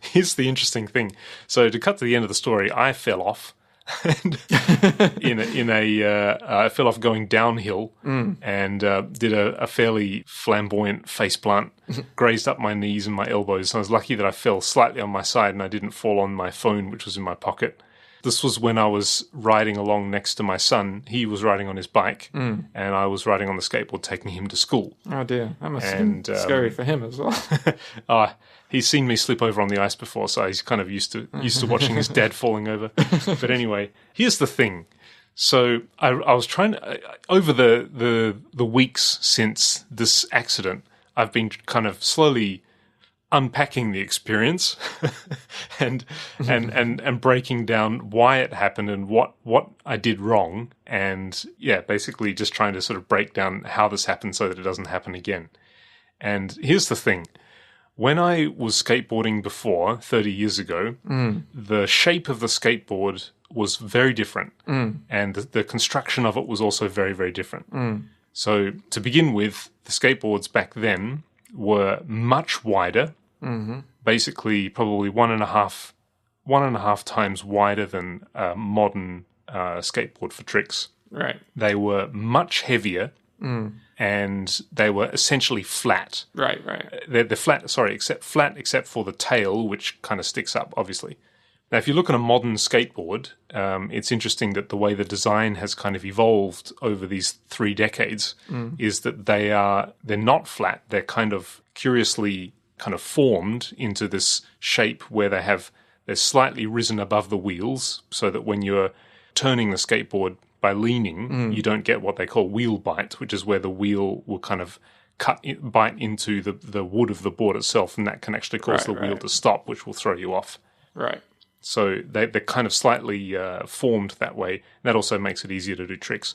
here's the interesting thing. So to cut to the end of the story, I fell off. And I fell off going downhill and did a fairly flamboyant faceplant, grazed up my knees and my elbows. I was lucky that I fell slightly on my side and I didn't fall on my phone, which was in my pocket. This was when I was riding along next to my son. He was riding on his bike, and I was riding on the skateboard, taking him to school. Oh dear, that must have been scary for him as well. He's seen me slip over on the ice before, so he's kind of used to watching his dad falling over. But anyway, here's the thing. So I was trying to, over the weeks since this accident, I've been kind of slowly unpacking the experience and breaking down why it happened and what I did wrong, and basically just trying to sort of break down how this happened so that it doesn't happen again. And here's the thing. When I was skateboarding before, 30 years ago, the shape of the skateboard was very different, and the construction of it was also very, very different. So to begin with, the skateboards back then were much wider, basically probably one and a half times wider than a modern skateboard for tricks. Right. They were much heavier, and they were essentially flat. Right. They're flat. Sorry, except for the tail, which kind of sticks up, obviously. Now, if you look at a modern skateboard, it's interesting that the way the design has kind of evolved over these 3 decades is that they're not flat. They're kind of curiously kind of formed into this shape where they're slightly risen above the wheels, so that when you're turning the skateboard by leaning, you don't get what they call wheel bite, which is where the wheel will kind of bite into the wood of the board itself, and that can actually cause the wheel to stop, which will throw you off. Right. So they're kind of slightly formed that way. That also makes it easier to do tricks.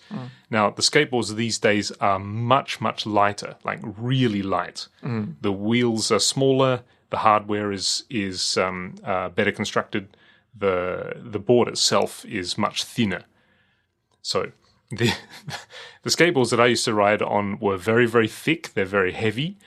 Now, the skateboards these days are much, much lighter, like really light. The wheels are smaller. The hardware is better constructed. The board itself is much thinner. So the the skateboards that I used to ride on were very, very thick. They're very heavy.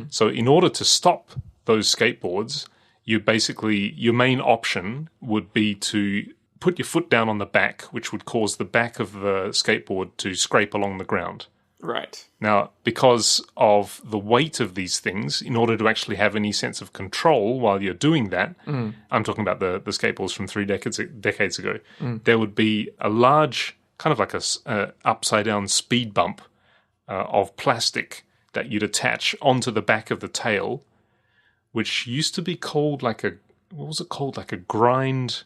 So in order to stop those skateboards, your main option would be to put your foot down on the back, which would cause the back of the skateboard to scrape along the ground. Right. Now, because of the weight of these things, in order to actually have any sense of control while you're doing that, I'm talking about the skateboards from 3 decades ago, there would be a large, kind of like a upside-down speed bump of plastic that you'd attach onto the back of the tail, which used to be called like a, what was it called? Like a grind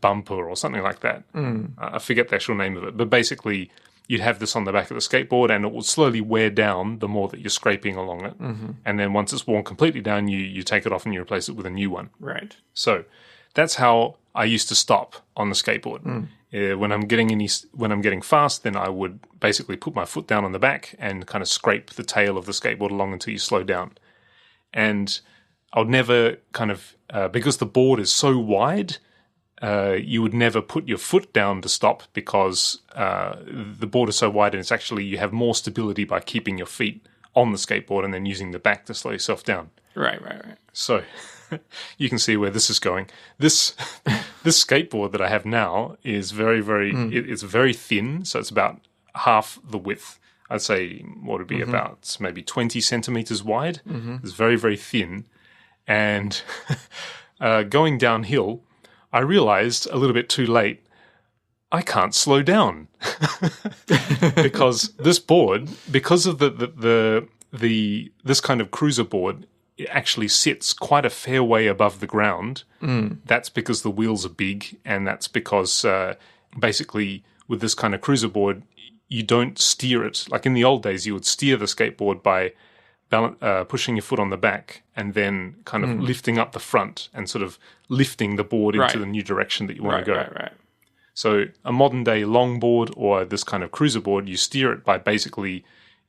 bumper or something like that. I forget the actual name of it, but basically you'd have this on the back of the skateboard and it will slowly wear down the more that you're scraping along it. And then once it's worn completely down, you take it off and you replace it with a new one. Right. So that's how I used to stop on the skateboard. When I'm getting fast, then I would basically put my foot down on the back and kind of scrape the tail of the skateboard along until you slow down. And I would never kind of, because the board is so wide, you would never put your foot down to stop because the board is so wide and it's actually, you have more stability by keeping your feet on the skateboard and then using the back to slow yourself down. Right. So you can see where this is going. This skateboard that I have now is very, very, it's very thin. So it's about half the width. I'd say what would be about maybe 20 centimeters wide. It's very, very thin. And going downhill, I realized a little bit too late, I can't slow down because this board, because of this kind of cruiser board, it actually sits quite a fair way above the ground. That's because the wheels are big, and that's because basically with this kind of cruiser board, you don't steer it. Like in the old days, you would steer the skateboard by pushing your foot on the back and then kind of lifting up the front and sort of lifting the board into the new direction that you want to go. Right. So a modern day longboard or this kind of cruiser board, you steer it by basically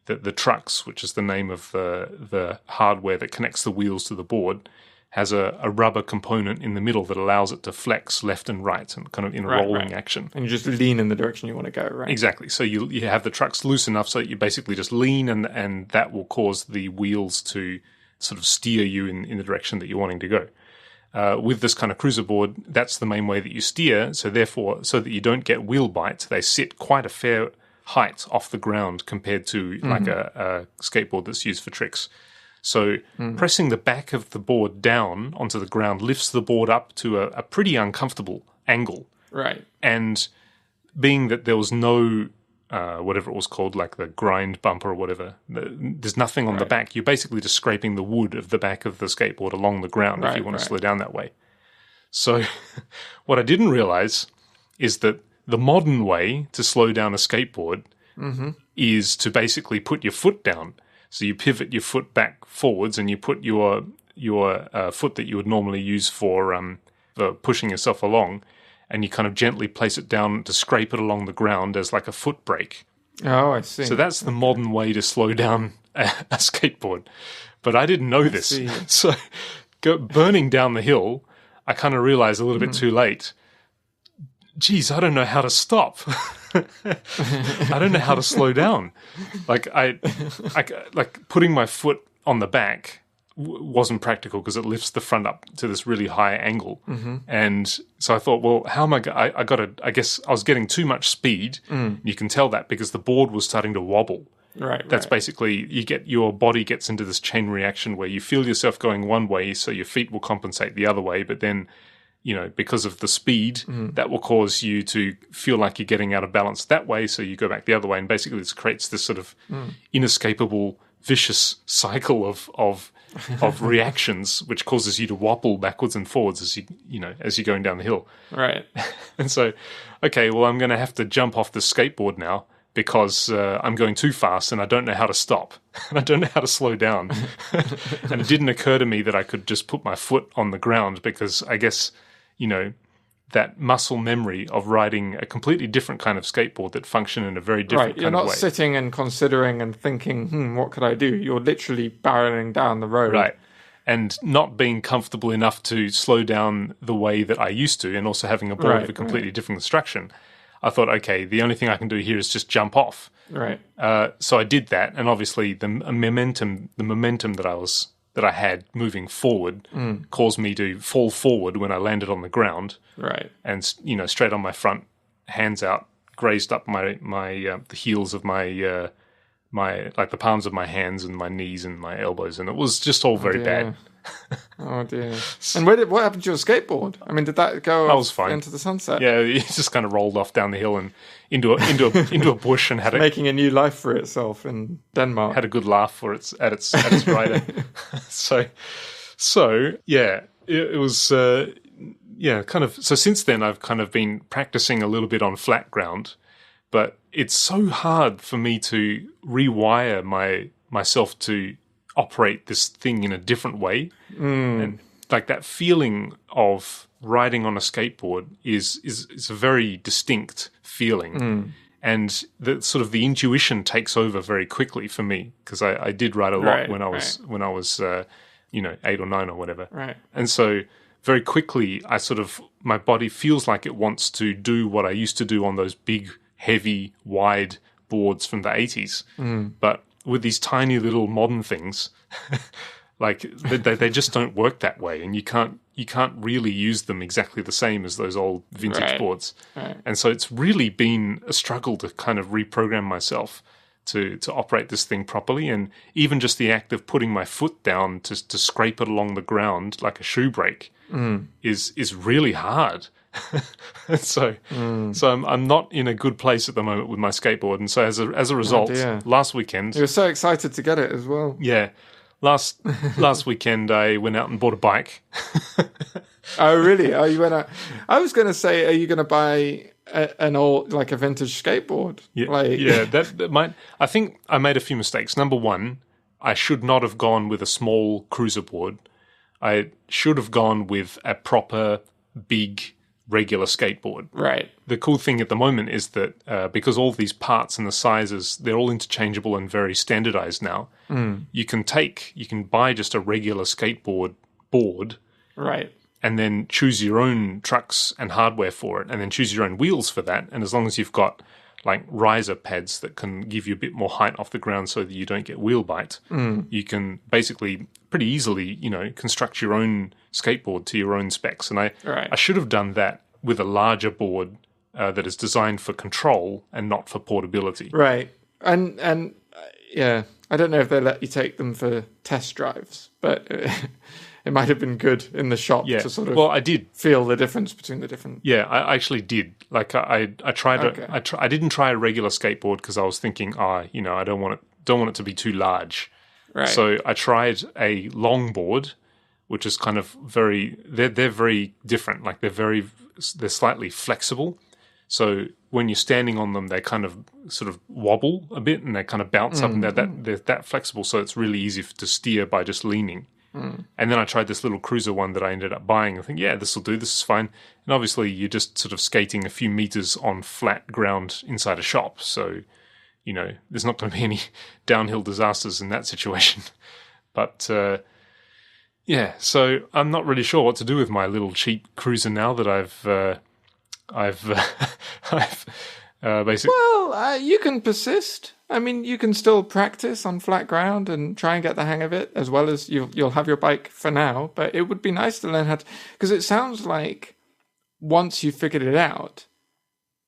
the trucks, which is the name of the hardware that connects the wheels to the board, has a rubber component in the middle that allows it to flex left and right and kind of in rolling action. And you just lean in the direction you want to go, right? Exactly. So you have the trucks loose enough so that you basically just lean and that will cause the wheels to sort of steer you in the direction that you're wanting to go. With this kind of cruiser board, that's the main way that you steer. So therefore, so that you don't get wheel bite, they sit quite a fair height off the ground compared to like a skateboard that's used for tricks. So pressing the back of the board down onto the ground lifts the board up to a pretty uncomfortable angle. Right. And being that there was no, whatever it was called, like the grind bumper or whatever, there's nothing on the back. You're basically just scraping the wood of the back of the skateboard along the ground if you want to slow down that way. So what I didn't realize is that the modern way to slow down a skateboard is to basically put your foot down. So you pivot your foot back forwards and you put your foot that you would normally use for pushing yourself along, and you kind of gently place it down to scrape it along the ground as like a foot brake. Oh, I see. So that's the modern way to slow down a skateboard. But I didn't know this. So burning down the hill, I kind of realized a little bit too late, geez, I don't know how to stop. I don't know how to slow down. Like like putting my foot on the back wasn't practical because it lifts the front up to this really high angle. And so I thought, well, how am I guess I was getting too much speed. You can tell that because the board was starting to wobble. Right. That's basically, your body gets into this chain reaction where you feel yourself going one way, so your feet will compensate the other way, but then, because of the speed, that will cause you to feel like you're getting out of balance that way, so you go back the other way, and basically this creates this sort of inescapable, vicious cycle of reactions, which causes you to wobble backwards and forwards as as you're going down the hill. Right. And so, okay, well, I'm going to have to jump off the skateboard now because I'm going too fast and I don't know how to stop and I don't know how to slow down. And it didn't occur to me that I could just put my foot on the ground because I guess, that muscle memory of riding a completely different kind of skateboard that function in a very different kind of way. You're not sitting and considering and thinking, what could I do? You're literally barreling down the road. Right. And not being comfortable enough to slow down the way that I used to, and also having a board of a completely different construction, I thought, okay, the only thing I can do here is just jump off. Right. So I did that, and obviously the momentum that I had moving forward caused me to fall forward when I landed on the ground. Right. And straight on my front, hands out, grazed up my the heels of my like the palms of my hands and my knees and my elbows, and it was just all very bad. Oh dear! And what happened to your skateboard? I mean, did that go I was fine. into the sunset? Yeah, it just kind of rolled off down the hill and into a bush and had making a new life for itself in Denmark. Had a good laugh for its rider. so yeah, it was kind of. So since then, I've kind of been practicing a little bit on flat ground, but it's so hard for me to rewire myself to operate this thing in a different way. And like that feeling of riding on a skateboard is a very distinct feeling. And the sort of the intuition takes over very quickly for me, because I did ride a lot when I was 8 or 9 or whatever. Right. And so very quickly my body feels like it wants to do what I used to do on those big, heavy, wide boards from the 80s. But with these tiny little modern things, like they just don't work that way, and you can't really use them exactly the same as those old vintage boards. Right. And so it's really been a struggle to kind of reprogram myself to operate this thing properly, and even just the act of putting my foot down to scrape it along the ground like a shoe brake is really hard. So I'm not in a good place at the moment with my skateboard, and so as a result, last weekend you were so excited to get it as well. Yeah, last weekend I went out and bought a bike. Oh really? Oh, you went out. I was going to say, are you going to buy an old, like a vintage skateboard? Yeah, that might. I think I made a few mistakes. Number one, I should not have gone with a small cruiser board. I should have gone with a proper big regular skateboard. Right. The cool thing at the moment is that because all these parts and the sizes, they're all interchangeable and very standardized now. You can buy just a regular skateboard board. Right. And then choose your own trucks and hardware for it, and then choose your own wheels for that. And as long as you've got like riser pads that can give you a bit more height off the ground so that you don't get wheel bite, you can basically pretty easily, construct your own skateboard to your own specs. And I should have done that with a larger board that is designed for control and not for portability. Right. And yeah, I don't know if they let you take them for test drives, but it might have been good in the shop to sort of I did feel the difference between the different... Yeah, I actually did. Like I tried I didn't try a regular skateboard because I was thinking, I don't want it to be too large. Right. So I tried a longboard, which is kind of they're very different. Like they're slightly flexible. So when you're standing on them, they kind of sort of wobble a bit and they kind of bounce up, and they're that flexible. So it's really easy to steer by just leaning. And then I tried this little cruiser one that I ended up buying. I think, this will do. This is fine. And obviously, you're just sort of skating a few meters on flat ground inside a shop. So, there's not going to be any downhill disasters in that situation. But, so I'm not really sure what to do with my little cheap cruiser now that I've basically... Well, you can persist. I mean, you can still practice on flat ground and try and get the hang of it, as well as you'll have your bike for now. But it would be nice to learn how to... Because it sounds like once you've figured it out,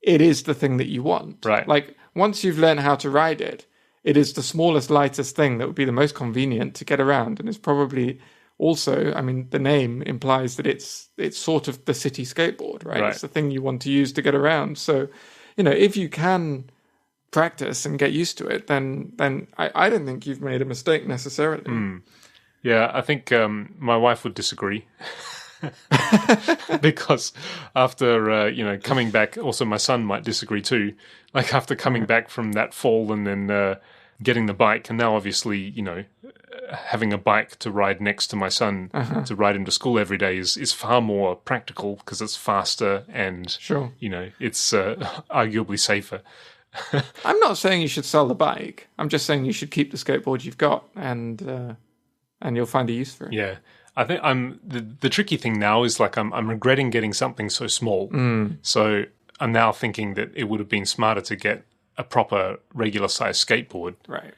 it is the thing that you want. Right. Like, once you've learned how to ride it, it is the smallest, lightest thing that would be the most convenient to get around. And it's probably also, I mean, the name implies that it's sort of the city skateboard, right? It's the thing you want to use to get around. So, if you can practice and get used to it, then I don't think you've made a mistake necessarily. Yeah, I think my wife would disagree. Because after, coming back, also my son might disagree too. Like after coming back from that fall and then getting the bike, and now obviously, having a bike to ride next to my son to ride him to school every day is far more practical because it's faster and, it's arguably safer. I'm not saying you should sell the bike. I'm just saying you should keep the skateboard you've got and you'll find a use for it. Yeah. I think the tricky thing now is like I'm regretting getting something so small. So I'm now thinking that it would have been smarter to get a proper regular size skateboard. Right.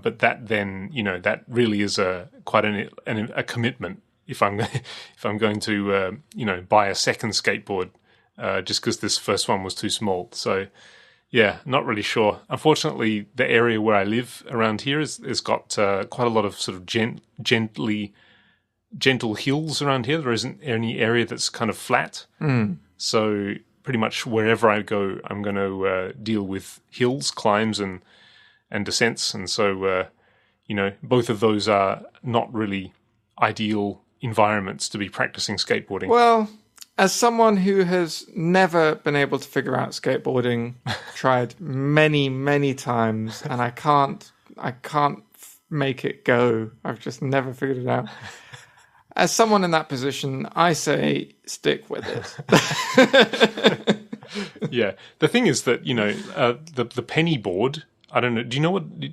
But that then, that really is quite a commitment if I'm going to buy a second skateboard just because this first one was too small. So yeah, not really sure. Unfortunately, the area where I live around here has got quite a lot of sort of gentle hills around here. There isn't any area that's kind of flat. So pretty much wherever I go, I'm going to deal with hills, climbs, and descents. And so, both of those are not really ideal environments to be practicing skateboarding. Well, as someone who has never been able to figure out skateboarding, tried many, many times, and I can't make it go. I've just never figured it out. As someone in that position, I say stick with it. Yeah. The thing is that, the penny board, I don't know,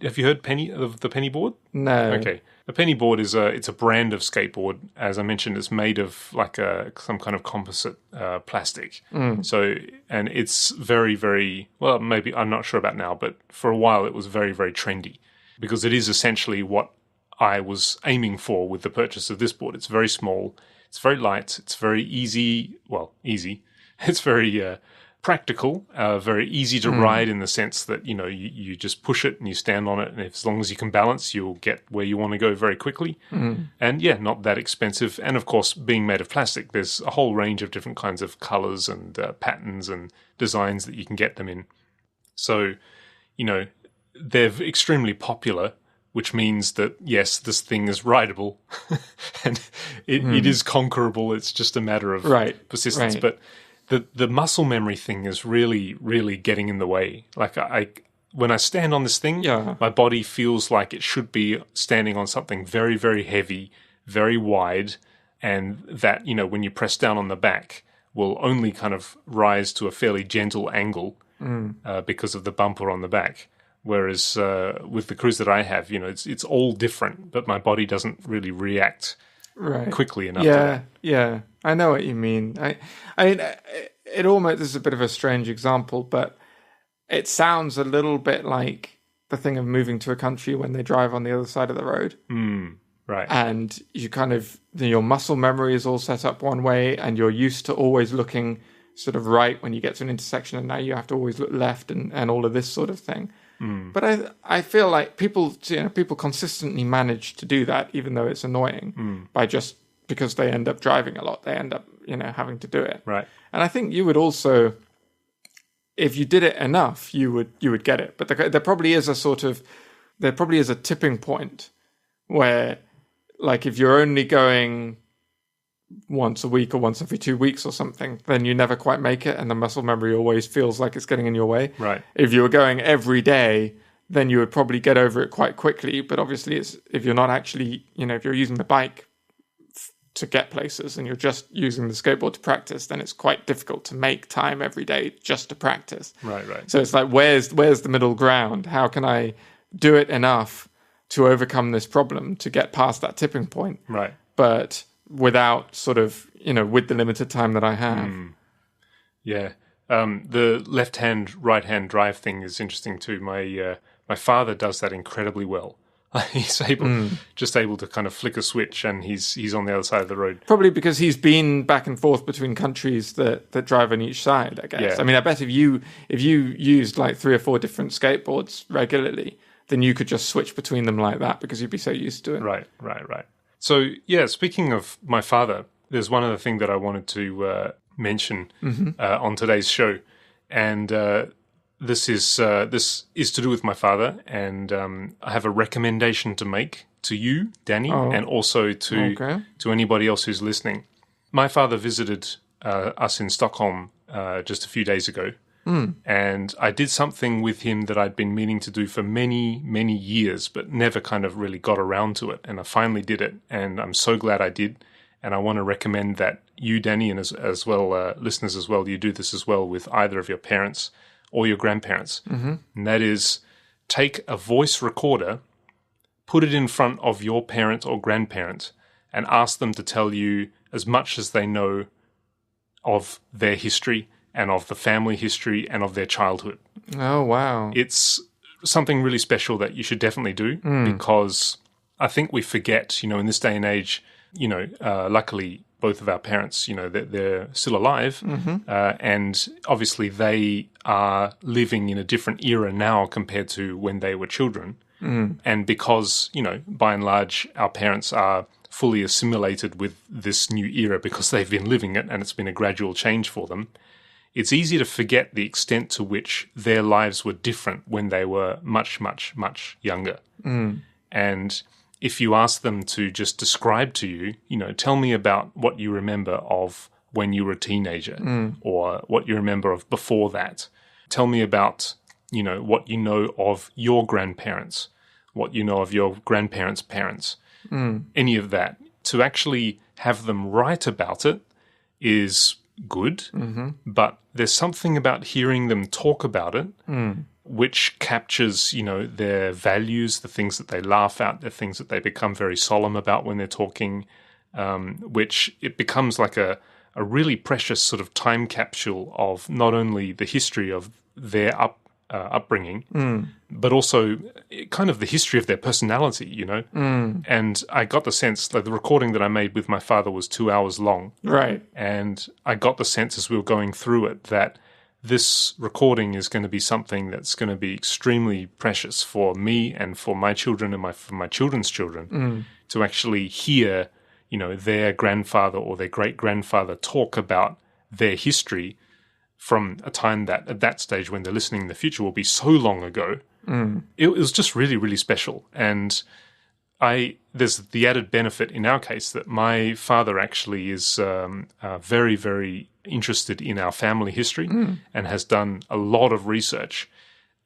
have you heard of the penny board? No. Okay. The penny board is it's a brand of skateboard. As I mentioned, it's made of like some kind of composite plastic. So, and it's very, very, well, maybe, I'm not sure about now, but for a while it was very, very trendy because it is essentially what I was aiming for with the purchase of this board. It's very small, it's very light, it's very easy. It's very practical, very easy to ride in the sense that, you just push it and you stand on it, and as long as you can balance, you'll get where you want to go very quickly. And yeah, not that expensive. And of course, being made of plastic, there's a whole range of different kinds of colors and patterns and designs that you can get them in. So, they're extremely popular, which means that, yes, this thing is rideable and it is conquerable. It's just a matter of persistence. But the muscle memory thing is really, really getting in the way. Like when I stand on this thing, my body feels like it should be standing on something very, very heavy, very wide, and that, when you press down on the back will only kind of rise to a fairly gentle angle because of the bumper on the back. Whereas with the cruise that I have, it's all different, but my body doesn't really react quickly enough to that. Yeah, I know what you mean. I mean, it almost is a bit of a strange example, but it sounds a little bit like the thing of moving to a country when they drive on the other side of the road. Right. And you kind of, your muscle memory is all set up one way, and you're used to always looking sort of right when you get to an intersection, and now you have to always look left and all of this sort of thing. But I feel like people consistently manage to do that, even though it's annoying, because they end up driving a lot. They end up, having to do it. Right. And I think you would also, if you did it enough, you would get it. But there probably is a tipping point where, like, if you're only going once a week or once every 2 weeks or something, then you never quite make it, and the muscle memory always feels like it's getting in your way. Right. If you were going every day, then you would probably get over it quite quickly. But obviously, if you're not actually, if you're using the bike to get places and you're just using the skateboard to practice, then it's quite difficult to make time every day just to practice. Right. So it's like, where's the middle ground? How can I do it enough to overcome this problem, to get past that tipping point? Right. But without sort of, with the limited time that I have. Yeah. The left-hand, right-hand drive thing is interesting too. My father does that incredibly well. He's just able to kind of flick a switch, and he's on the other side of the road. Probably because he's been back and forth between countries that drive on each side, I guess. Yeah. I mean, I bet if you used like 3 or 4 different skateboards regularly, then you could just switch between them like that because you'd be so used to it. Right. So, yeah, speaking of my father, there's one other thing that I wanted to mention on today's show. And this is to do with my father. And I have a recommendation to make to you, Dani, and also to anybody else who's listening. My father visited us in Stockholm just a few days ago. And I did something with him that I'd been meaning to do for many, many years, but never kind of really got around to it. And I finally did it, and I'm so glad I did. And I want to recommend that you, Dani, and as well, listeners as well, you do this as well with either of your parents or your grandparents. And that is, take a voice recorder, put it in front of your parent or grandparent, and ask them to tell you as much as they know of their history and of the family history and of their childhood. Oh, wow. It's something really special that you should definitely do because I think we forget, in this day and age, luckily both of our parents, they're still alive. And obviously they are living in a different era now compared to when they were children. And because, by and large, our parents are fully assimilated with this new era because they've been living it and it's been a gradual change for them, it's easy to forget the extent to which their lives were different when they were much, much, much younger. And if you ask them to just describe to you, tell me about what you remember of when you were a teenager or what you remember of before that. Tell me about, what you know of your grandparents, what you know of your grandparents' parents, any of that. To actually have them write about it is good, but there's something about hearing them talk about it which captures, their values, the things that they laugh at, the things that they become very solemn about when they're talking, which it becomes like a really precious sort of time capsule of not only the history of their upbringing, but also kind of the history of their personality, And I got the sense that the recording that I made with my father was 2 hours long. Right. And I got the sense as we were going through it that this recording is going to be something that's going to be extremely precious for me and for my children and for my children's children to actually hear, their grandfather or their great-grandfather talk about their history from a time that at that stage when they're listening in the future will be so long ago. It was just really, really special. And there's the added benefit in our case that my father actually is very, very interested in our family history and has done a lot of research,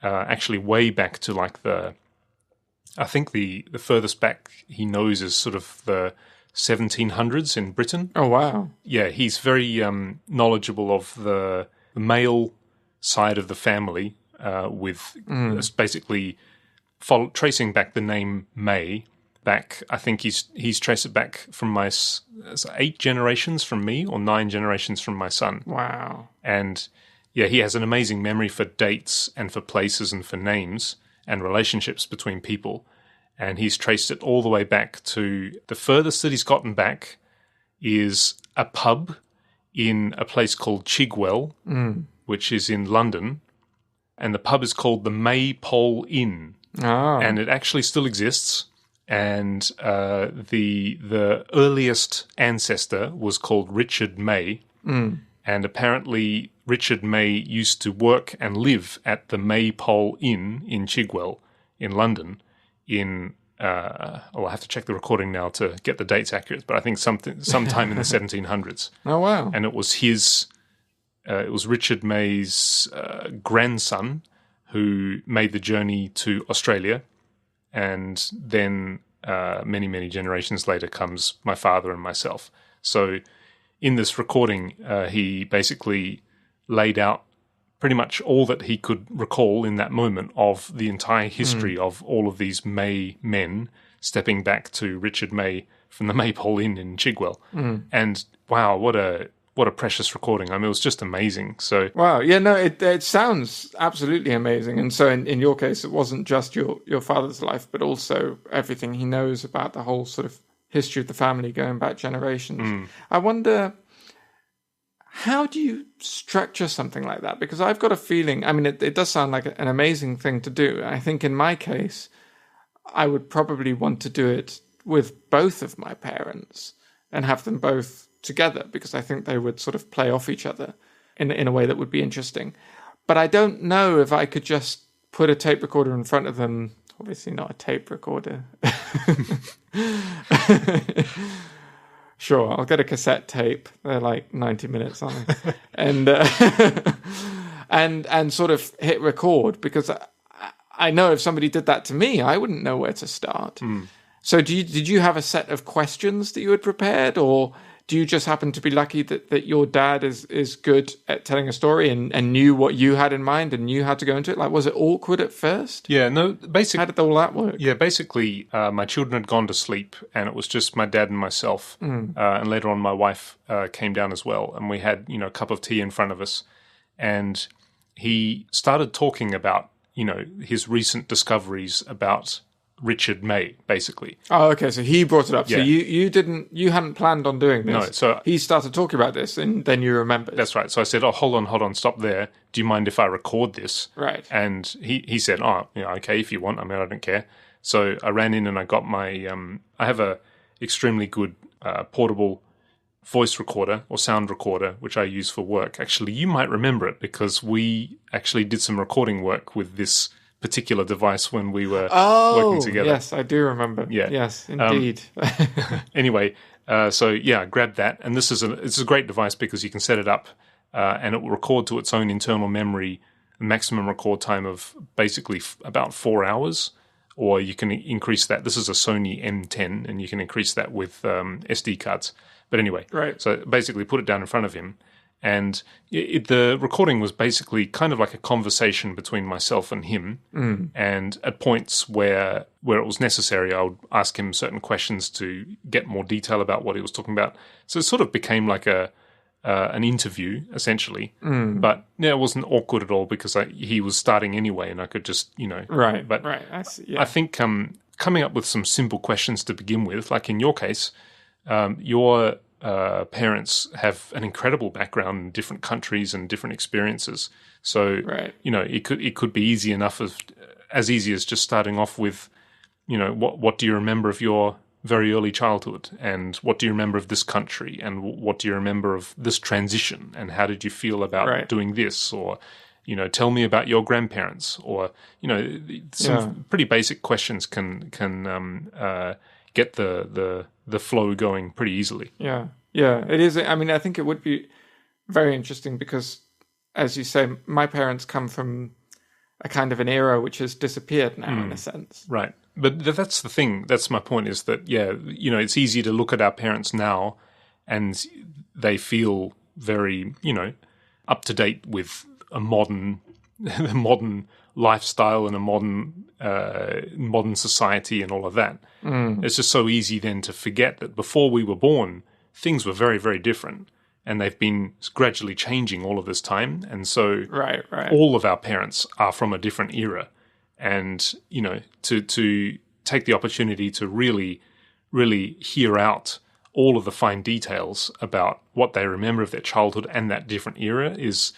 actually way back to I think the furthest back he knows is sort of the 1700s in Britain. Oh, wow. Yeah, he's very knowledgeable of the male side of the family with basically tracing back the name May back. I think he's traced it back from 8 generations from me or 9 generations from my son. Wow. And yeah, he has an amazing memory for dates and for places and for names and relationships between people. And he's traced it all the way back to the furthest that he's gotten back is a pub in a place called Chigwell, which is in London. And the pub is called the Maypole Inn. Oh. And it actually still exists. And the earliest ancestor was called Richard May. And apparently Richard May used to work and live at the Maypole Inn in Chigwell in London in, I'll have to check the recording now to get the dates accurate, but I think sometime in the 1700s. Oh, wow. And it was it was Richard May's grandson who made the journey to Australia. And then many, many generations later comes my father and myself. So in this recording, he basically laid out pretty much all that he could recall in that moment of the entire history of all of these May men, stepping back to Richard May from the Maypole Inn in Chigwell. And wow, what a precious recording. I mean, it was just amazing. So wow. Yeah, no, it sounds absolutely amazing. And so in your case, it wasn't just your father's life, but also everything he knows about the whole sort of history of the family going back generations. I wonder, how do you structure something like that? Because I've got a feeling, I mean, it does sound like an amazing thing to do. I think in my case, I would probably want to do it with both of my parents and have them both together, because I think they would sort of play off each other in a way that would be interesting. But I don't know if I could just put a tape recorder in front of them. Obviously not a tape recorder. Sure, I'll get a cassette tape. They're like 90 minutes, aren't they? and sort of hit record, because I know if somebody did that to me, I wouldn't know where to start. So did you have a set of questions that you had prepared, or do you just happen to be lucky that your dad is good at telling a story and knew what you had in mind and knew how to go into it? Like, was it awkward at first? Yeah, no, basically... How did all that work? Yeah, basically, my children had gone to sleep, and it was just my dad and myself. And later on, my wife came down as well, and we had, a cup of tea in front of us. and he started talking about, his recent discoveries about Richard May, basically. Oh, okay. So he brought it up. Yeah. So you hadn't planned on doing this. No, so he started talking about this, and then you remembered. That's right. So I said, "Oh, hold on, stop there. Do you mind if I record this?" Right. And he said, "Oh, okay, if you want. I mean, I don't care." So I ran in and I got my. I have a extremely good portable voice recorder or sound recorder, which I use for work. Actually, you might remember it because we actually did some recording work with this particular device when we were working together. Yes, I do remember. Yeah. Yes, indeed. Anyway, so yeah, I grabbed that, and this is a great device because you can set it up, and it will record to its own internal memory, a maximum record time of basically about 4 hours, or you can increase that. This is a Sony M10, and you can increase that with SD cards. But anyway, right. So basically put it down in front of him, and the recording was basically kind of like a conversation between myself and him. And at points where it was necessary, I would ask him certain questions to get more detail about what he was talking about. So it sort of became like an interview, essentially. But yeah, it wasn't awkward at all because he was starting anyway, and I could just, Right, But right. I see, yeah. I think coming up with some simple questions to begin with, like in your case, your parents have an incredible background in different countries and different experiences. So, right. It could be easy enough as easy as just starting off with, what do you remember of your very early childhood, and what do you remember of this country, and what do you remember of this transition, and how did you feel about doing this, or tell me about your grandparents, or some pretty basic questions can get the flow going pretty easily. Yeah, it is. I mean, I think it would be very interesting because, as you say, my parents come from a kind of an era which has disappeared now, in a sense. Right. But that's the thing. That's my point, is that, it's easy to look at our parents now and they feel very, up to date with a modern lifestyle and a modern society and all of that. It's just so easy then to forget that before we were born, things were very, very different. And they've been gradually changing all of this time. And so right. all of our parents are from a different era. And, to take the opportunity to really, really hear out all of the fine details about what they remember of their childhood and that different era is,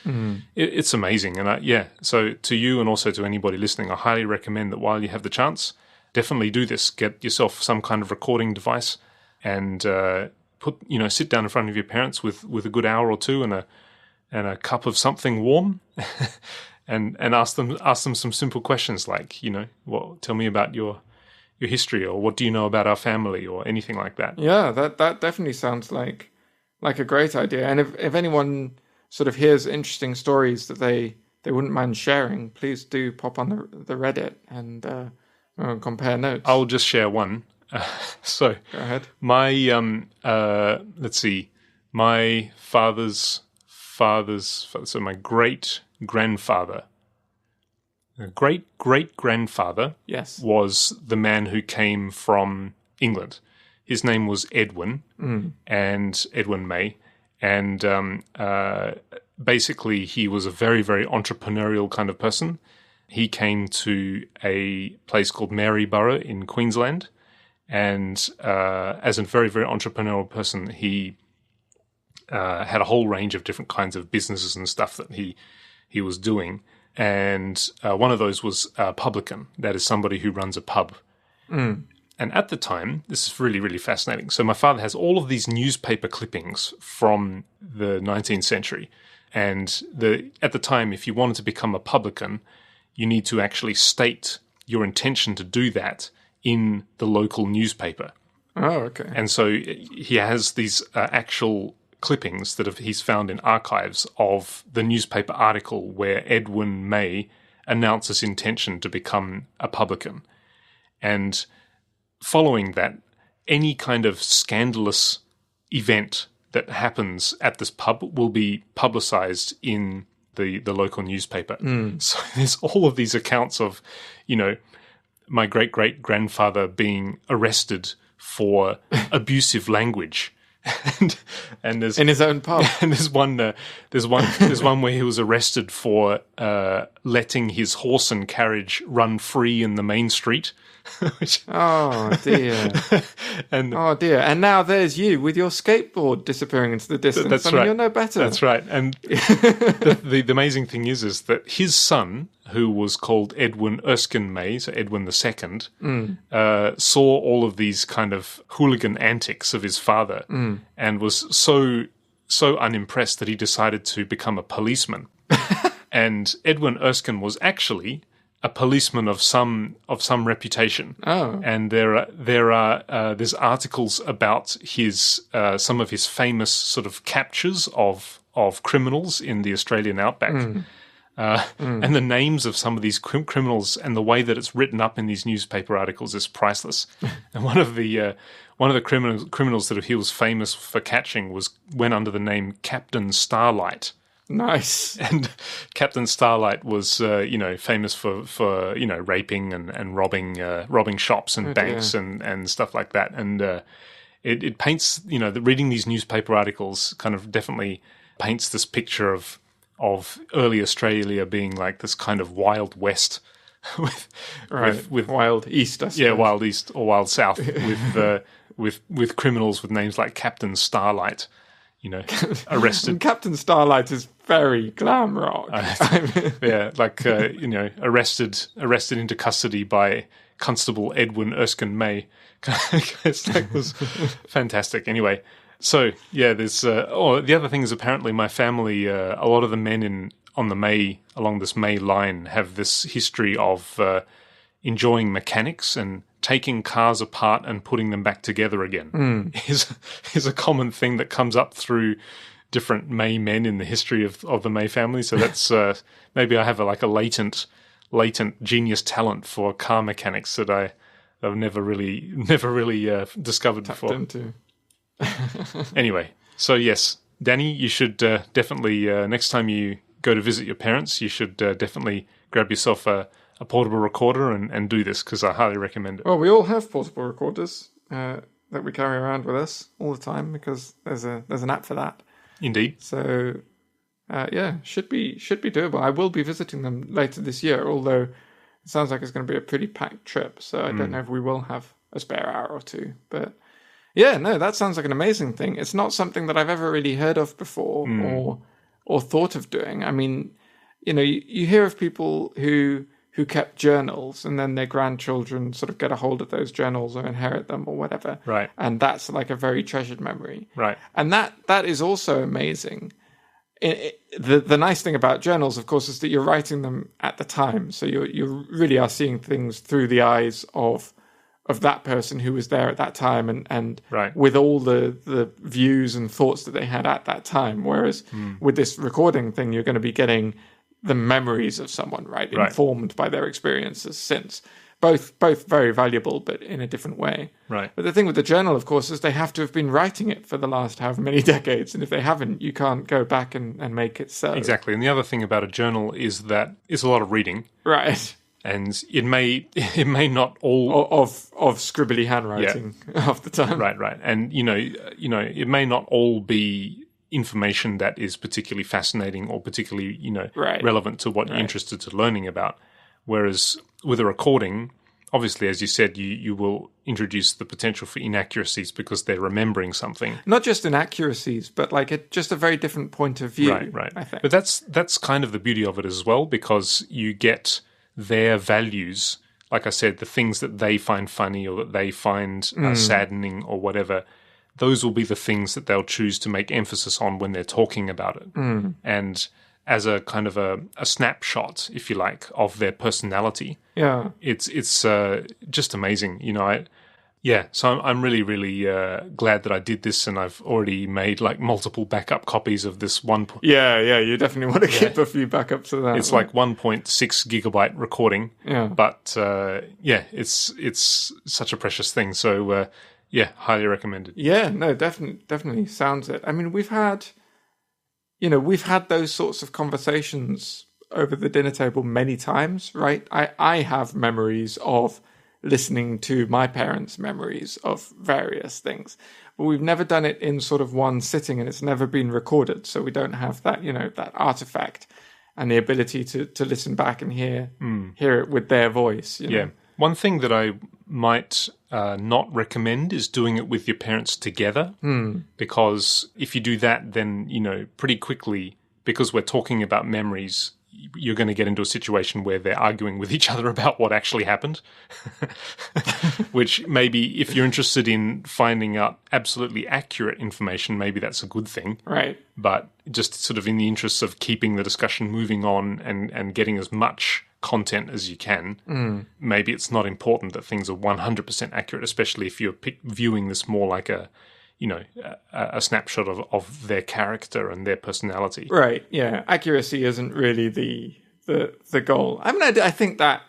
it's amazing. And so to you and also to anybody listening, I highly recommend that while you have the chance, definitely do this. Get yourself some kind of recording device and sit down in front of your parents with a good hour or two and a cup of something warm, and ask them some simple questions like, tell me about your history, or what do you know about our family, or anything like that. Yeah, that definitely sounds like a great idea. And if anyone sort of hears interesting stories that they wouldn't mind sharing, please do pop on the Reddit and compare notes. I'll just share one. So go ahead. My let's see, my father's so my great grandfather Yes. was the man who came from England. His name was Edwin, and Edwin May, and basically he was a very, very entrepreneurial kind of person. He came to a place called Maryborough in Queensland, and as a very, very entrepreneurial person, he had a whole range of different kinds of businesses and stuff that he was doing. And one of those was a publican, that is somebody who runs a pub. And at the time, this is really, really fascinating. So my father has all of these newspaper clippings from the 19th century. And at the time, if you wanted to become a publican, you need to actually state your intention to do that in the local newspaper. Oh, okay. And so he has these actual clippings that he's found in archives of the newspaper article where Edwin May announced his intention to become a publican. And following that, any kind of scandalous event that happens at this pub will be publicized in the local newspaper. So there's all of these accounts of, my great-great-grandfather being arrested for abusive language and there's in his own pub. and there's one where he was arrested for letting his horse and carriage run free in the main street. Oh dear. Oh dear. And now there's you with your skateboard disappearing into the distance. That's right. You're no better. That's right. And the amazing thing is that his son, who was called Edwin Erskine May, so Edwin II, saw all of these kind of hooligan antics of his father and was so unimpressed that he decided to become a policeman. And Edwin Erskine was actually a policeman of some reputation. Oh. And there's articles about his some of his famous sort of captures of criminals in the Australian outback. And the names of some of these criminals and the way that it's written up in these newspaper articles is priceless. And one of the criminals that he was famous for catching went under the name Captain Starlight. Nice. And Captain Starlight was, famous for raping and robbing shops and banks and stuff like that. And it paints, reading these newspaper articles kind of definitely paints this picture of early Australia being like this kind of Wild West with Wild East, I suppose. Yeah, Wild East or Wild South with criminals with names like Captain Starlight. Arrested. And Captain Starlight is very glam rock. Arrested into custody by Constable Edwin Erskine May. It was fantastic. Anyway, so yeah, there's. The other thing is apparently my family, a lot of the men along this May line have this history of enjoying mechanics and taking cars apart and putting them back together again is a common thing that comes up through different May men in the history of the May family. So that's maybe I have a latent genius talent for car mechanics that I've never really discovered before. Into. Anyway, so yes, Dani, you should definitely next time you go to visit your parents, you should definitely grab yourself a portable recorder and do this, because I highly recommend it. Well, we all have portable recorders that we carry around with us all the time because there's an app for that. Indeed. So, should be doable. I will be visiting them later this year, although it sounds like it's going to be a pretty packed trip. So I don't know if we will have a spare hour or two. But yeah, no, that sounds like an amazing thing. It's not something that I've ever really heard of before or thought of doing. I mean, you hear of people who kept journals and then their grandchildren sort of get a hold of those journals or inherit them or whatever. Right. And that's like a very treasured memory. Right. And that is also amazing. The nice thing about journals, of course, is that you're writing them at the time. So you really are seeing things through the eyes of that person who was there at that time and right. with all the views and thoughts that they had at that time. Whereas with this recording thing, you're going to be getting the memories of someone, right? Informed by their experiences since. Both very valuable, but in a different way. Right. But the thing with the journal, of course, is they have to have been writing it for the last however many decades. And if they haven't, you can't go back and make it so. Exactly. And the other thing about a journal is that it's a lot of reading. Right. And it may not all of scribbly handwriting half the time. Right. And it may not all be information that is particularly fascinating or particularly relevant to what you're interested to learning about. Whereas with a recording, obviously, as you said, you will introduce the potential for inaccuracies because they're remembering something. Not just inaccuracies, but just a very different point of view. Right. I think. But that's kind of the beauty of it as well, because you get their values. Like I said, the things that they find funny or that they find saddening or whatever, those will be the things that they'll choose to make emphasis on when they're talking about it. And as a kind of a snapshot, if you like, of their personality. Yeah. It's just amazing. So I'm really, really glad that I did this, and I've already made multiple backup copies of this one. Yeah, you definitely want to keep a few backups of that. It's 1.6 gigabyte recording. Yeah. But it's such a precious thing. So highly recommended. Yeah, no, definitely sounds it. I mean, we've had those sorts of conversations over the dinner table many times, right? I have memories of listening to my parents' memories of various things. But we've never done it in sort of one sitting, and it's never been recorded. So we don't have that, that artifact and the ability to listen back and hear it with their voice. Yeah. One thing that I might not recommend is doing it with your parents together, because if you do that, then, pretty quickly, because we're talking about memories, you're going to get into a situation where they're arguing with each other about what actually happened, which maybe if you're interested in finding out absolutely accurate information, maybe that's a good thing. Right. But just sort of in the interests of keeping the discussion moving on and getting as much content as you can, maybe it's not important that things are 100% accurate, especially if you're viewing this more like a snapshot of their character and their personality. Right, yeah. Accuracy isn't really the goal. I mean, I think that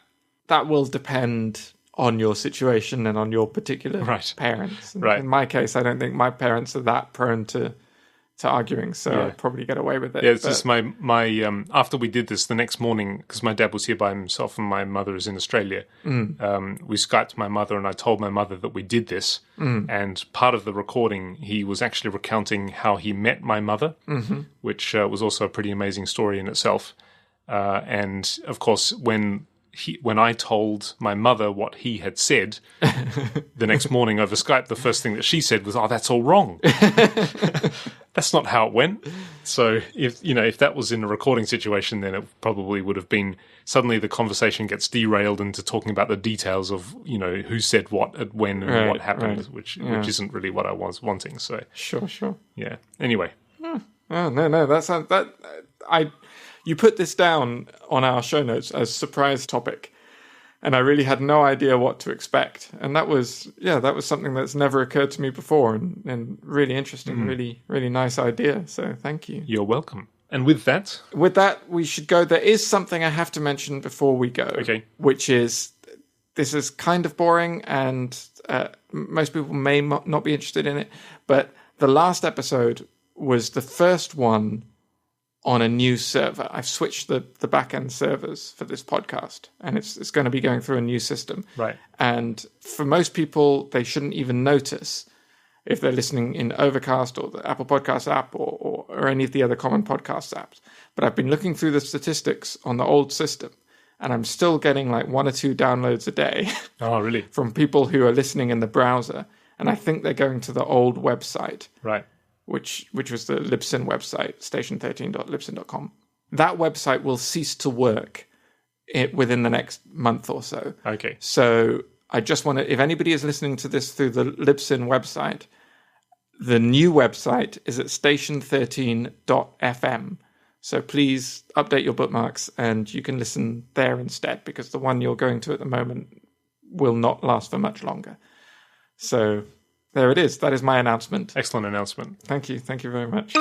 will depend on your situation and on your particular parents. Right. In my case, I don't think my parents are that prone to arguing, so I'd probably get away with it. Yeah, it's just my after we did this the next morning, because my dad was here by himself and my mother is in Australia, we Skyped my mother and I told my mother that we did this, and part of the recording, he was actually recounting how he met my mother, which was also a pretty amazing story in itself. And of course, when I told my mother what he had said the next morning over Skype, the first thing that she said was, "Oh, that's all wrong." That's not how it went. So if that was in a recording situation, then it probably would have been suddenly the conversation gets derailed into talking about the details of, who said what at when and what happened, which isn't really what I was wanting. So Sure. Yeah. Anyway. Oh, no, you put this down on our show notes as surprise topic, and I really had no idea what to expect. And that was something that's never occurred to me before, and really interesting, really, really nice idea. So thank you. You're welcome. And with that, we should go. There is something I have to mention before we go, which is, this is kind of boring, and most people may not be interested in it, but the last episode was the first one on a new server. I've switched the back-end servers for this podcast, and it's going to be going through a new system. Right. And for most people, they shouldn't even notice if they're listening in Overcast or the Apple Podcast app or any of the other common podcast apps. But I've been looking through the statistics on the old system, and I'm still getting like 1 or 2 downloads a day. Oh, really? From people who are listening in the browser. And I think they're going to the old website. Right. Which was the Libsyn website, station13.libsyn.com. That website will cease to work within the next month or so. Okay. So I just want to, if anybody is listening to this through the Libsyn website, the new website is at station13.fm. So please update your bookmarks and you can listen there instead, because the one you're going to at the moment will not last for much longer. So there it is. That is my announcement. Excellent announcement. Thank you. Thank you very much.